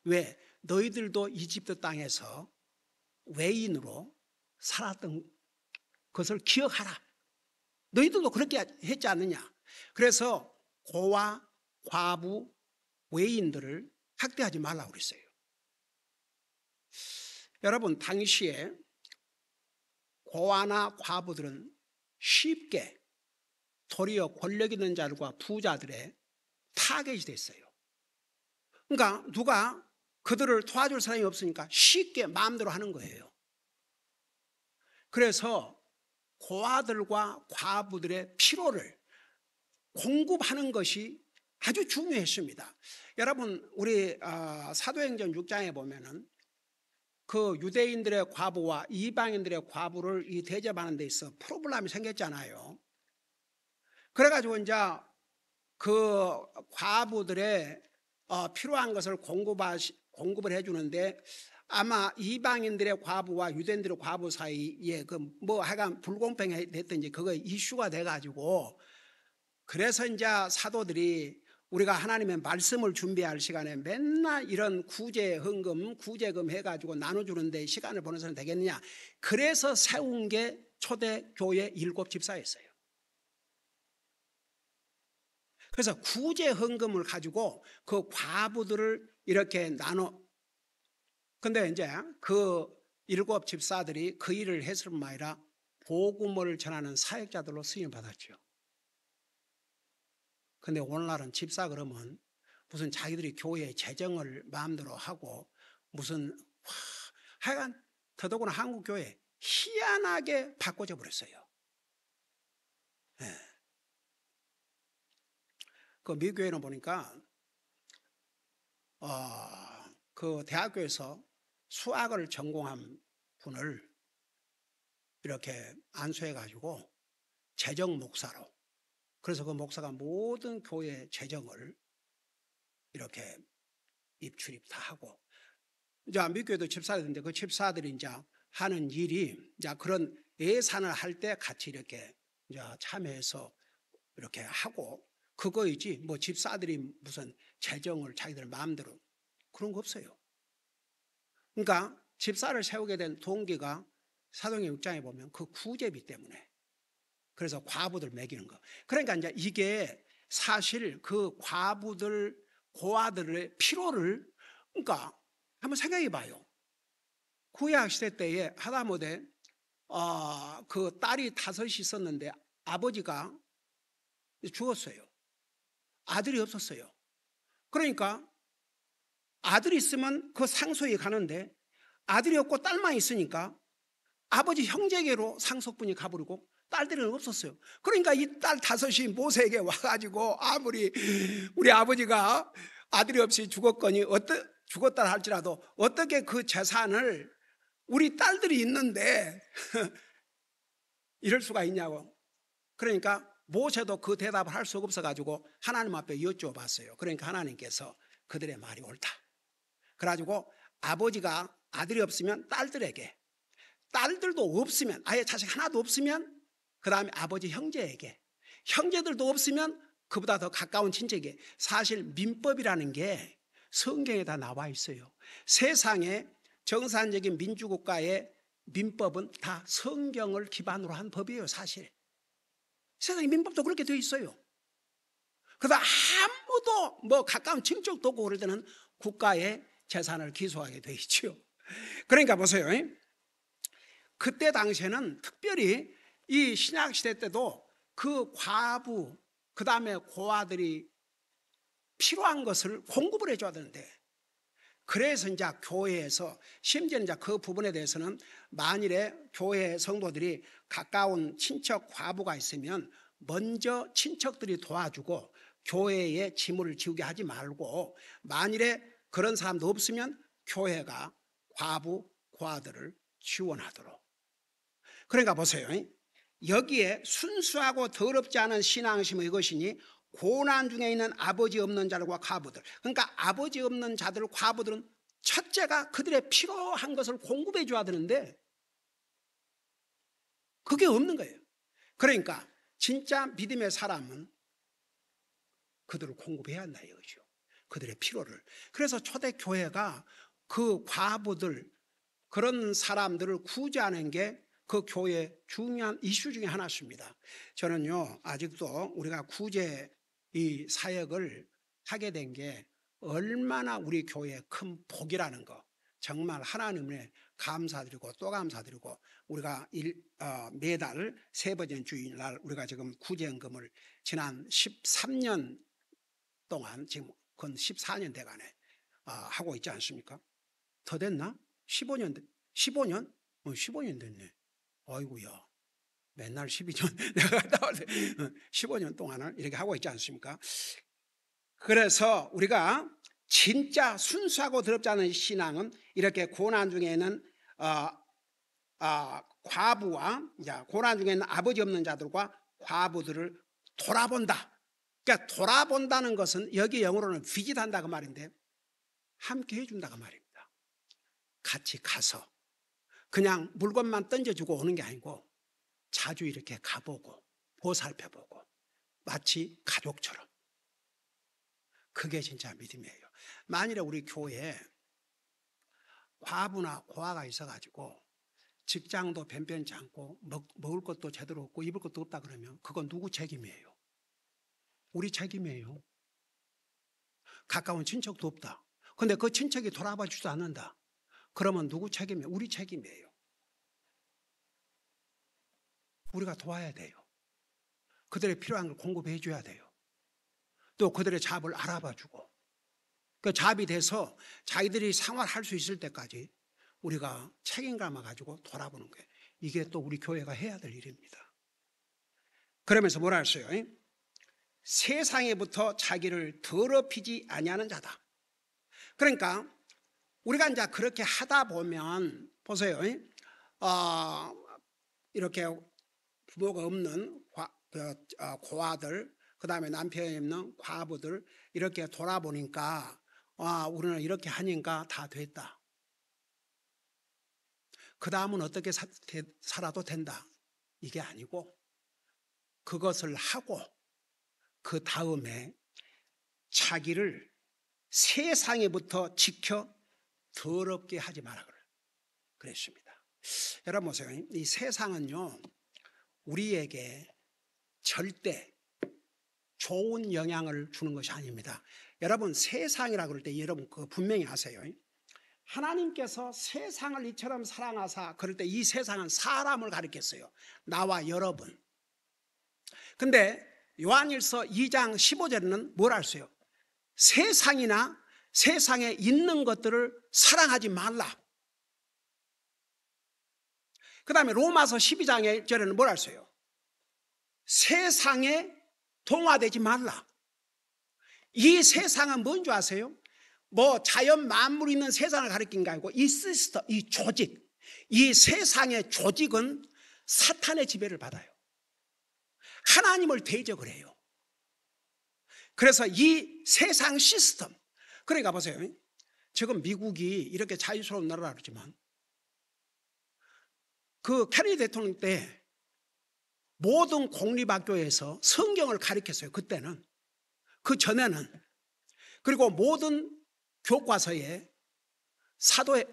왜? 너희들도 이집트 땅에서 외인으로 살았던 것을 기억하라. 너희들도 그렇게 했지 않느냐. 그래서 고아, 과부, 외인들을 학대하지 말라고 그랬어요. 여러분 당시에 고아나 과부들은 쉽게 도리어 권력 있는 자들과 부자들의 타겟이 됐어요. 그러니까 누가 그들을 도와줄 사람이 없으니까 쉽게 마음대로 하는 거예요. 그래서 고아들과 과부들의 필요를 공급하는 것이 아주 중요했습니다. 여러분 우리 사도행전 6장에 보면은 그 유대인들의 과부와 이방인들의 과부를 이 대접하는 데 있어 프로블럼이 생겼잖아요. 그래가지고 이제 그 과부들의 필요한 것을 공급을 해주는데 아마 이방인들의 과부와 유대인들의 과부 사이에 그 뭐 하여간 불공평이 됐든지 그거 이슈가 돼가지고 그래서 이제 사도들이 우리가 하나님의 말씀을 준비할 시간에 맨날 이런 구제금 해가지고 나눠주는데 시간을 보내서는 되겠느냐. 그래서 세운 게 초대교회 7집사였어요. 그래서 구제헌금을 가지고 그 과부들을 이렇게 근데 이제 그 7집사들이 그 일을 했을 뿐만 아니라 복음을 전하는 사역자들로 쓰임 받았죠. 근데 오늘날은 집사 그러면 무슨 자기들이 교회 재정을 마음대로 하고 무슨 하여간 더더구나 한국 교회 희한하게 바꿔져 버렸어요. 네. 그 미국 교회는 보니까 그 대학교에서 수학을 전공한 분을 이렇게 안수해 가지고 재정 목사로, 그래서 그 목사가 모든 교회 재정을 이렇게 입출입 다 하고, 이제 미국 교회도 집사들인데 그 집사들이 이제 하는 일이 이제 그런 예산을 할 때 같이 이렇게 이제 참여해서 이렇게 하고 그거이지 뭐 집사들이 무슨 재정을 자기들 마음대로 그런 거 없어요. 그러니까 집사를 세우게 된 동기가 사도행전 6장에 보면 그 구제비 때문에, 그래서 과부들 먹이는 거. 그러니까 이제 이게 사실 그 과부들 고아들의 필요를, 그러니까 한번 생각해 봐요. 구약 시대 때에 하다못해 그 딸이 5이 있었는데 아버지가 죽었어요. 아들이 없었어요. 그러니까 아들이 있으면 그 상속이 가는데 아들이 없고 딸만 있으니까 아버지 형제에게로 상속분이 가버리고 딸들은 없었어요. 그러니까 이 딸 5이 모세에게 와가지고 아무리 우리 아버지가 아들이 없이 죽었거니 죽었다 할지라도 어떻게 그 재산을 우리 딸들이 있는데 이럴 수가 있냐고. 그러니까 모세도 그 대답을 할 수가 없어가지고 하나님 앞에 여쭤봤어요. 그러니까 하나님께서 그들의 말이 옳다. 그래가지고 아버지가 아들이 없으면 딸들에게, 딸들도 없으면, 아예 자식 하나도 없으면 그 다음에 아버지 형제에게, 형제들도 없으면 그보다 더 가까운 친척에게. 사실 민법이라는 게 성경에 다 나와 있어요. 세상에 정상적인 민주국가의 민법은 다 성경을 기반으로 한 법이에요. 사실 세상의 민법도 그렇게 되어 있어요. 그래서 아무도 뭐 가까운 친척도 없고 그럴 때는 국가의 재산을 기소하게 되어 있죠. 그러니까 보세요. 그때 당시에는 특별히 이 신약시대 때도 그 과부, 그 다음에 고아들이 필요한 것을 공급을 해줘야 되는데, 그래서 이제 교회에서 심지어는 이제 그 부분에 대해서는 만일에 교회 성도들이 가까운 친척 과부가 있으면 먼저 친척들이 도와주고 교회에 짐을 지우게 하지 말고, 만일에 그런 사람도 없으면 교회가 과부, 고아들을 지원하도록. 그러니까 보세요. 여기에 순수하고 더럽지 않은 신앙심의 이것이니 고난 중에 있는 아버지 없는 자들과 과부들. 그러니까 아버지 없는 자들, 과부들은 첫째가 그들의 필요한 것을 공급해 줘야 되는데 그게 없는 거예요. 그러니까 진짜 믿음의 사람은 그들을 공급해야 한다 이거죠. 그들의 필요를. 그래서 초대교회가 그 과부들, 그런 사람들을 구제하는 게 그 교회의 중요한 이슈 중에 하나입니다. 저는요, 아직도 우리가 구제 이 사역을 하게 된 게 얼마나 우리 교회의 큰 복이라는 거, 정말 하나님에 감사드리고 또 감사드리고, 우리가 매달 3번째 주일날 우리가 지금 구제연금을 지난 13년 동안, 지금 그건 14년 돼가네, 하고 있지 않습니까? 더 됐나? 15년? 15년 됐네. 아이고야, 맨날 12년 내가 갔다 올 때 15년 동안을 이렇게 하고 있지 않습니까? 그래서 우리가 진짜 순수하고 더럽지 않은 신앙은 이렇게 고난 중에는 과부와, 고난 중에는 아버지 없는 자들과 과부들을 돌아본다. 그러니까 돌아본다는 것은 여기 영어로는 비짓한다 그 말인데, 함께 해준다 그 말입니다. 같이 가서 그냥 물건만 던져주고 오는 게 아니고 자주 이렇게 가보고 보살펴보고 마치 가족처럼. 그게 진짜 믿음이에요. 만일에 우리 교회에 과부나 고아가 있어가지고 직장도 변변치 않고 먹을 것도 제대로 없고 입을 것도 없다 그러면 그건 누구 책임이에요? 우리 책임이에요. 가까운 친척도 없다. 근데 그 친척이 돌아봐 주지도 않는다. 그러면 누구 책임이에요? 우리 책임이에요. 우리가 도와야 돼요. 그들의 필요한 걸 공급해 줘야 돼요. 또 그들의 잡을 알아봐 주고, 그 잡이 돼서 자기들이 생활할 수 있을 때까지 우리가 책임감을 가지고 돌아보는 거예요. 이게 또 우리 교회가 해야 될 일입니다. 그러면서 뭐라 했어요? 세상에부터 자기를 더럽히지 아니하는 자다. 그러니까 우리가 이제 그렇게 하다 보면 보세요. 이렇게 부모가 없는 고아들, 그 다음에 남편이 없는 과부들 이렇게 돌아보니까 우리는 이렇게 하니까 다 됐다. 그 다음은 어떻게 살아도 된다. 이게 아니고 그것을 하고 그 다음에 자기를 세상에부터 지켜 더럽게 하지 마라 그랬습니다. 여러분 보세요. 이 세상은요, 우리에게 절대 좋은 영향을 주는 것이 아닙니다. 여러분 세상이라 그럴 때 여러분 그거 분명히 아세요. 하나님께서 세상을 이처럼 사랑하사, 그럴 때 이 세상은 사람을 가리켰어요. 나와 여러분. 근데 요한일서 2장 15절에는 뭘 했어요? 세상이나 세상에 있는 것들을 사랑하지 말라. 그 다음에 로마서 12장 1절에는 뭘 했어요? 세상에 동화되지 말라. 이 세상은 뭔 줄 아세요? 뭐 자연 만물이 있는 세상을 가리킨 게 아니고 이 시스템, 이 조직, 이 세상의 조직은 사탄의 지배를 받아요. 하나님을 대적을 해요. 그래서 이 세상 시스템, 그러니까 보세요. 지금 미국이 이렇게 자유스러운 나라라 그러지만 그 케네디 대통령 때 모든 공립학교에서 성경을 가르쳤어요. 그때는. 그 전에는. 그리고 모든 교과서에 사도의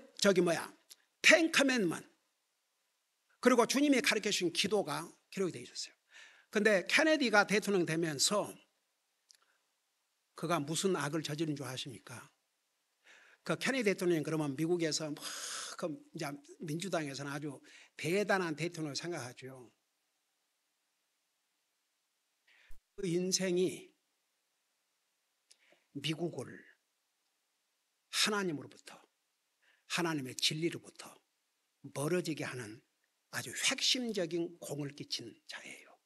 텐 커맨먼트, 그리고 주님이 가르쳐 주신 기도가 기록이 되어 있었어요. 근데 케네디가 대통령 되면서 그가 무슨 악을 저지른 줄 아십니까? 그 케네디 대통령이 그러면 미국에서 이제 민주당에서는 아주 대단한 대통령을 생각하죠. 그 인생이 미국을 하나님으로부터, 하나님의 진리로부터 멀어지게 하는 아주 핵심적인 공을 끼친 자예요.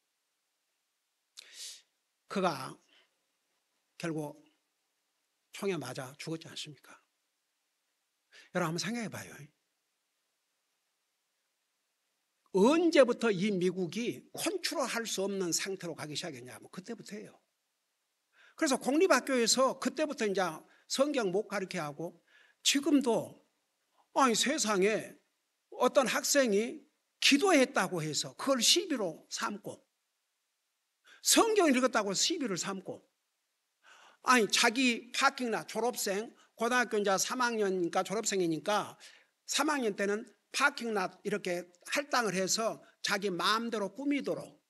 그가 결국 총에 맞아 죽었지 않습니까? 여러분 한번 생각해 봐요. 언제부터 이 미국이 컨트롤할 수 없는 상태로 가기 시작했냐면 그때부터예요. 그래서 공립학교에서 그때부터 이제 성경 못 가르쳐 하고, 지금도 아니 세상에 어떤 학생이 기도했다고 해서 그걸 시비로 삼고, 성경 읽었다고 시비를 삼고, 아니 자기 파킹락 졸업생, 고등학교 이제 3학년이니까 졸업생이니까 3학년 때는 파킹락 이렇게 할당을 해서 자기 마음대로 꾸미도록,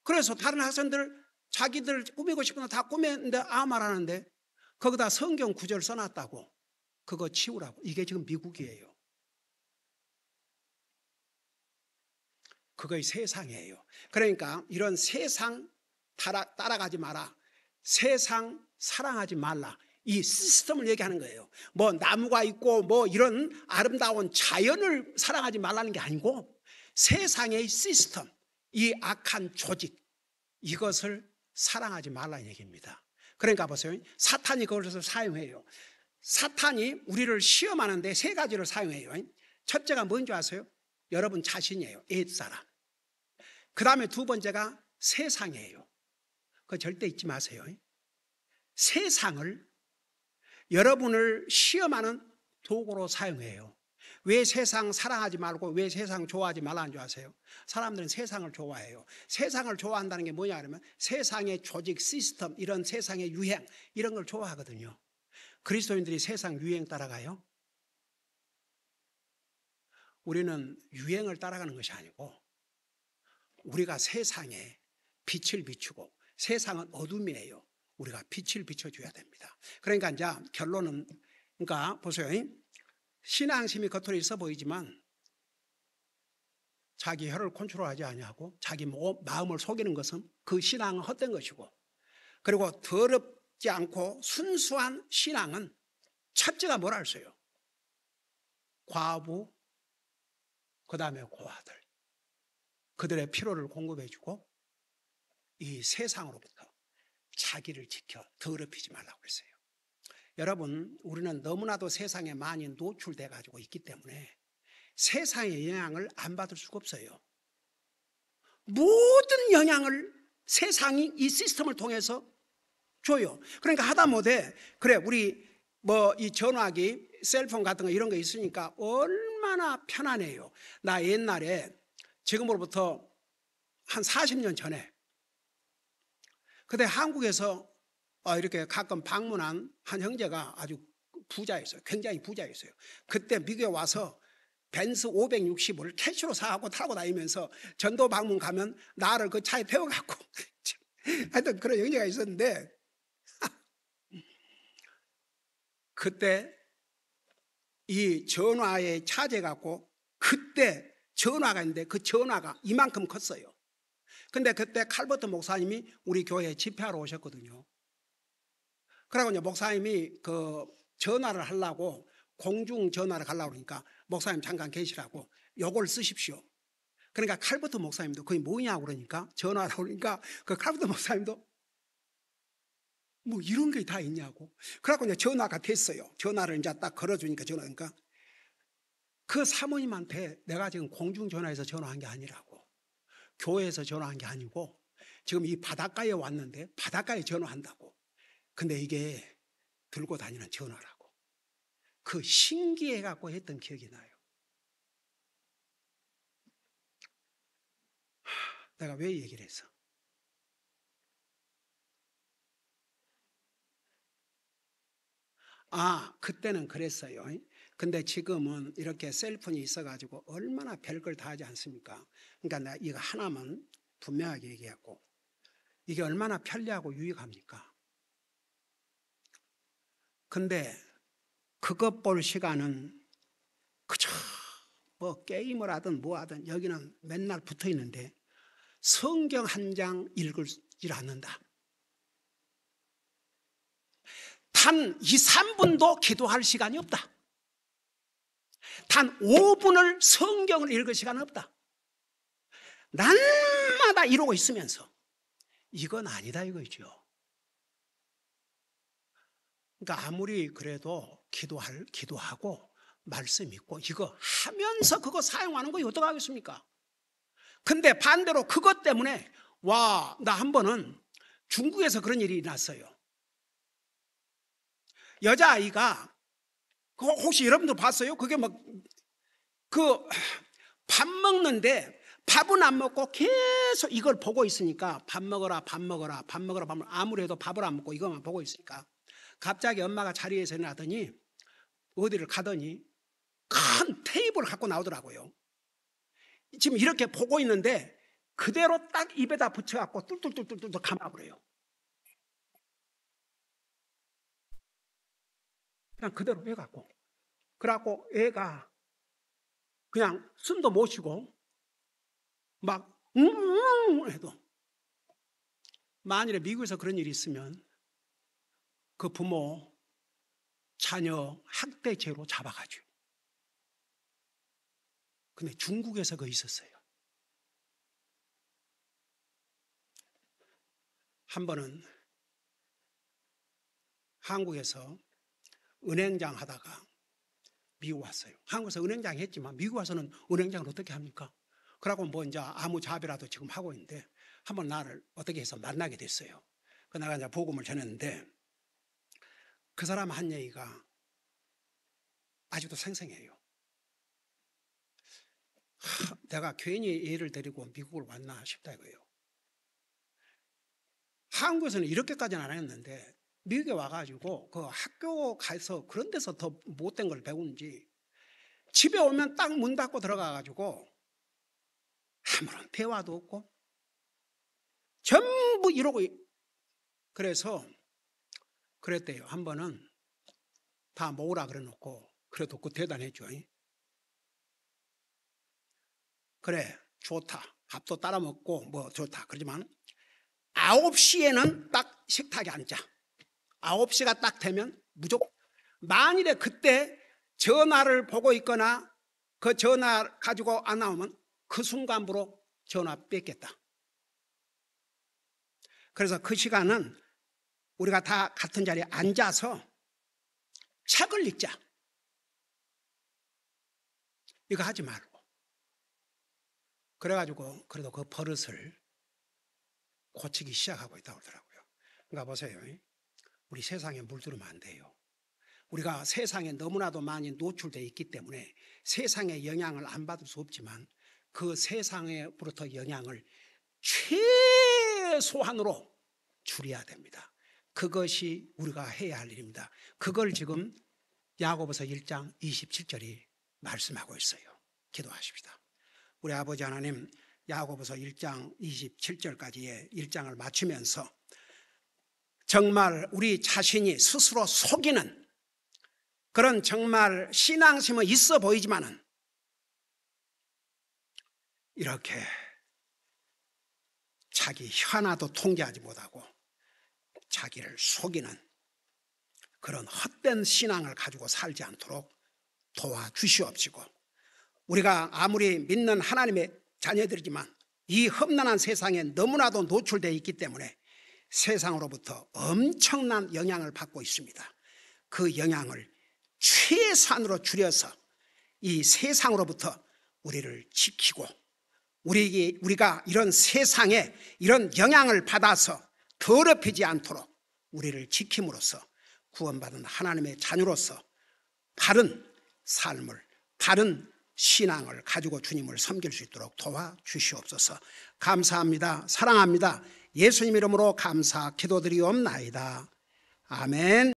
그래서 다른 학생들 자기들 꾸미고 싶은 거 다 꾸몄는데 아무 말 하는데 거기다 성경 구절 써놨다고 그거 치우라고. 이게 지금 미국이에요. 그거의 세상이에요. 그러니까 이런 세상 따라가지 마라, 세상 사랑하지 말라, 이 시스템을 얘기하는 거예요. 뭐 나무가 있고 뭐 이런 아름다운 자연을 사랑하지 말라는 게 아니고 세상의 시스템, 이 악한 조직, 이것을 사랑하지 말라는 얘기입니다. 그러니까 보세요. 사탄이 그것을 사용해요. 사탄이 우리를 시험하는데 세 가지를 사용해요. 첫째가 뭔지 아세요? 여러분 자신이에요. 옛사람. 그 다음에 두 번째가 세상이에요. 그거 절대 잊지 마세요. 세상을 여러분을 시험하는 도구로 사용해요. 왜 세상 사랑하지 말고 왜 세상 좋아하지 말라는 줄 아세요? 사람들은 세상을 좋아해요. 세상을 좋아한다는 게 뭐냐 하면 세상의 조직, 시스템, 이런 세상의 유행, 이런 걸 좋아하거든요. 그리스도인들이 세상 유행 따라가요? 우리는 유행을 따라가는 것이 아니고 우리가 세상에 빛을 비추고, 세상은 어둠이에요. 우리가 빛을 비춰줘야 됩니다. 그러니까 이제 결론은, 그러니까 보세요. 신앙심이 겉으로 있어 보이지만 자기 혀를 컨트롤하지 아니하고 자기 마음을 속이는 것은 그 신앙은 헛된 것이고, 그리고 더럽지 않고 순수한 신앙은 첫째가 뭐라 했어요? 과부, 그 다음에 고아들, 그들의 필요를 공급해주고 이 세상으로부터 자기를 지켜 더럽히지 말라고 그랬어요. 여러분, 우리는 너무나도 세상에 많이 노출돼 가지고 있기 때문에 세상의 영향을 안 받을 수가 없어요. 모든 영향을 세상이 이 시스템을 통해서 줘요. 그러니까 하다못해 그래 우리 뭐 이 전화기, 셀폰 같은 거 이런 거 있으니까 얼마나 편하네요. 나 옛날에 지금으로부터 한 40년 전에 그때 한국에서 이렇게 가끔 방문한 한 형제가 아주 부자였어요. 굉장히 부자였어요. 그때 미국에 와서 벤츠 560을 캐시로 사갖고 타고 다니면서 전도 방문 가면 나를 그 차에 태워갖고 하여튼 그런 영예가 있었는데 그때 이 전화에 차재갖고 그때 전화가 있는데 그 전화가 이만큼 컸어요. 근데 그때 칼버트 목사님이 우리 교회에 집회하러 오셨거든요. 그러고 이제 목사님이 그 전화를 하려고 공중 전화를 가려고 그러니까 목사님 잠깐 계시라고 요걸 쓰십시오. 그러니까 칼버트 목사님도 그게 뭐냐고 그러니까 전화라고 그러니까 그 칼버트 목사님도 뭐 이런 게 다 있냐고. 그래갖고 이제 전화가 됐어요. 전화를 이제 딱 걸어주니까 전화니까 그 사모님한테 내가 지금 공중 전화해서 전화한 게 아니라고. 교회에서 전화한 게 아니고 지금 이 바닷가에 왔는데 바닷가에 전화한다고. 근데 이게 들고 다니는 전화라고. 그 신기해갖고 했던 기억이 나요. 내가 왜 얘기를 했어? 그때는 그랬어요. 근데 지금은 이렇게 셀폰이 있어가지고 얼마나 별걸 다 하지 않습니까? 그러니까 내가 이거 하나만 분명하게 얘기했고 이게 얼마나 편리하고 유익합니까? 근데 그것 볼 시간은 그저 뭐 게임을 하든 뭐 하든 여기는 맨날 붙어 있는데 성경 한 장 읽지 않는다. 단 2, 3분도 기도할 시간이 없다. 단 5분을 성경을 읽을 시간은 없다. 날마다 이러고 있으면서 이건 아니다 이거죠. 그러니까 아무리 그래도 기도하고 말씀 있고 이거 하면서 그거 사용하는 거 어떡 하겠습니까? 근데 반대로 그것 때문에 나 한 번은 중국에서 그런 일이 났어요. 여자아이가 혹시 여러분들 봤어요? 그게 막 밥 먹는데 밥은 안 먹고 계속 이걸 보고 있으니까 밥 먹어라 밥 먹어라 밥 먹어라 밥 먹어라 아무래도 밥을 안 먹고 이것만 보고 있으니까 갑자기 엄마가 자리에서 일어나더니 어디를 가더니 큰 테이블을 갖고 나오더라고요. 지금 이렇게 보고 있는데 그대로 딱 입에다 붙여갖고 뚫뚫뚫뚫 감아버려요. 그냥 그대로 해갖고 그래갖고 애가 그냥 숨도 못 쉬고 막 해도 만일에 미국에서 그런 일이 있으면 그 부모 자녀 학대죄로 잡아가죠. 근데 중국에서 그거 있었어요. 한 번은 한국에서 은행장 하다가 미국 왔어요. 한국에서 은행장 했지만 미국 와서는 은행장을 어떻게 합니까? 그러고 뭐 이제 아무 자비라도 지금 하고 있는데 한번 나를 어떻게 해서 만나게 됐어요. 그 내가 이제 복음을 전했는데 그 사람 한 얘기가 아직도 생생해요. 내가 괜히 얘를 데리고 미국을 왔나 싶다 이거예요. 한국에서는 이렇게까지는 안 했는데 미국에 와가지고 그 학교 가서 그런 데서 더 못된 걸 배우는지 집에 오면 딱 문 닫고 들어가가지고 아무런 대화도 없고 전부 이러고 그래서 그랬대요. 한 번은 다 모으라 그래 놓고 그래도 그 대단했죠. 그래 좋다 밥도 따라 먹고 뭐 좋다 그러지만 9시에는 딱 식탁에 앉자. 9시가 딱 되면 무조건 만일에 그때 전화를 보고 있거나 그 전화 가지고 안 나오면 그 순간부로 전화 뺏겠다. 그래서 그 시간은 우리가 다 같은 자리에 앉아서 책을 읽자. 이거 하지 말고. 그래가지고 그래도 그 버릇을 고치기 시작하고 있다고 하더라고요. 그러니까 보세요. 우리 세상에 물들으면 안 돼요. 우리가 세상에 너무나도 많이 노출되어 있기 때문에 세상의 영향을 안 받을 수 없지만 그 세상으로부터 영향을 최소한으로 줄여야 됩니다. 그것이 우리가 해야 할 일입니다. 그걸 지금 야고보서 1장 27절이 말씀하고 있어요. 기도하십시다. 우리 아버지 하나님, 야고보서 1장 27절까지의 1장을 마치면서 정말 우리 자신이 스스로 속이는 그런 정말 신앙심은 있어 보이지만은 이렇게 자기 하나도 통제하지 못하고 자기를 속이는 그런 헛된 신앙을 가지고 살지 않도록 도와주시옵시고, 우리가 아무리 믿는 하나님의 자녀들이지만 이 험난한 세상에 너무나도 노출되어 있기 때문에 세상으로부터 엄청난 영향을 받고 있습니다. 그 영향을 최소한으로 줄여서 이 세상으로부터 우리를 지키고, 우리가 이런 세상에 이런 영향을 받아서 더럽히지 않도록 우리를 지킴으로써 구원받은 하나님의 자녀로서 바른 삶을, 바른 신앙을 가지고 주님을 섬길 수 있도록 도와주시옵소서. 감사합니다. 사랑합니다. 예수님 이름으로 감사 기도드리옵나이다. 아멘.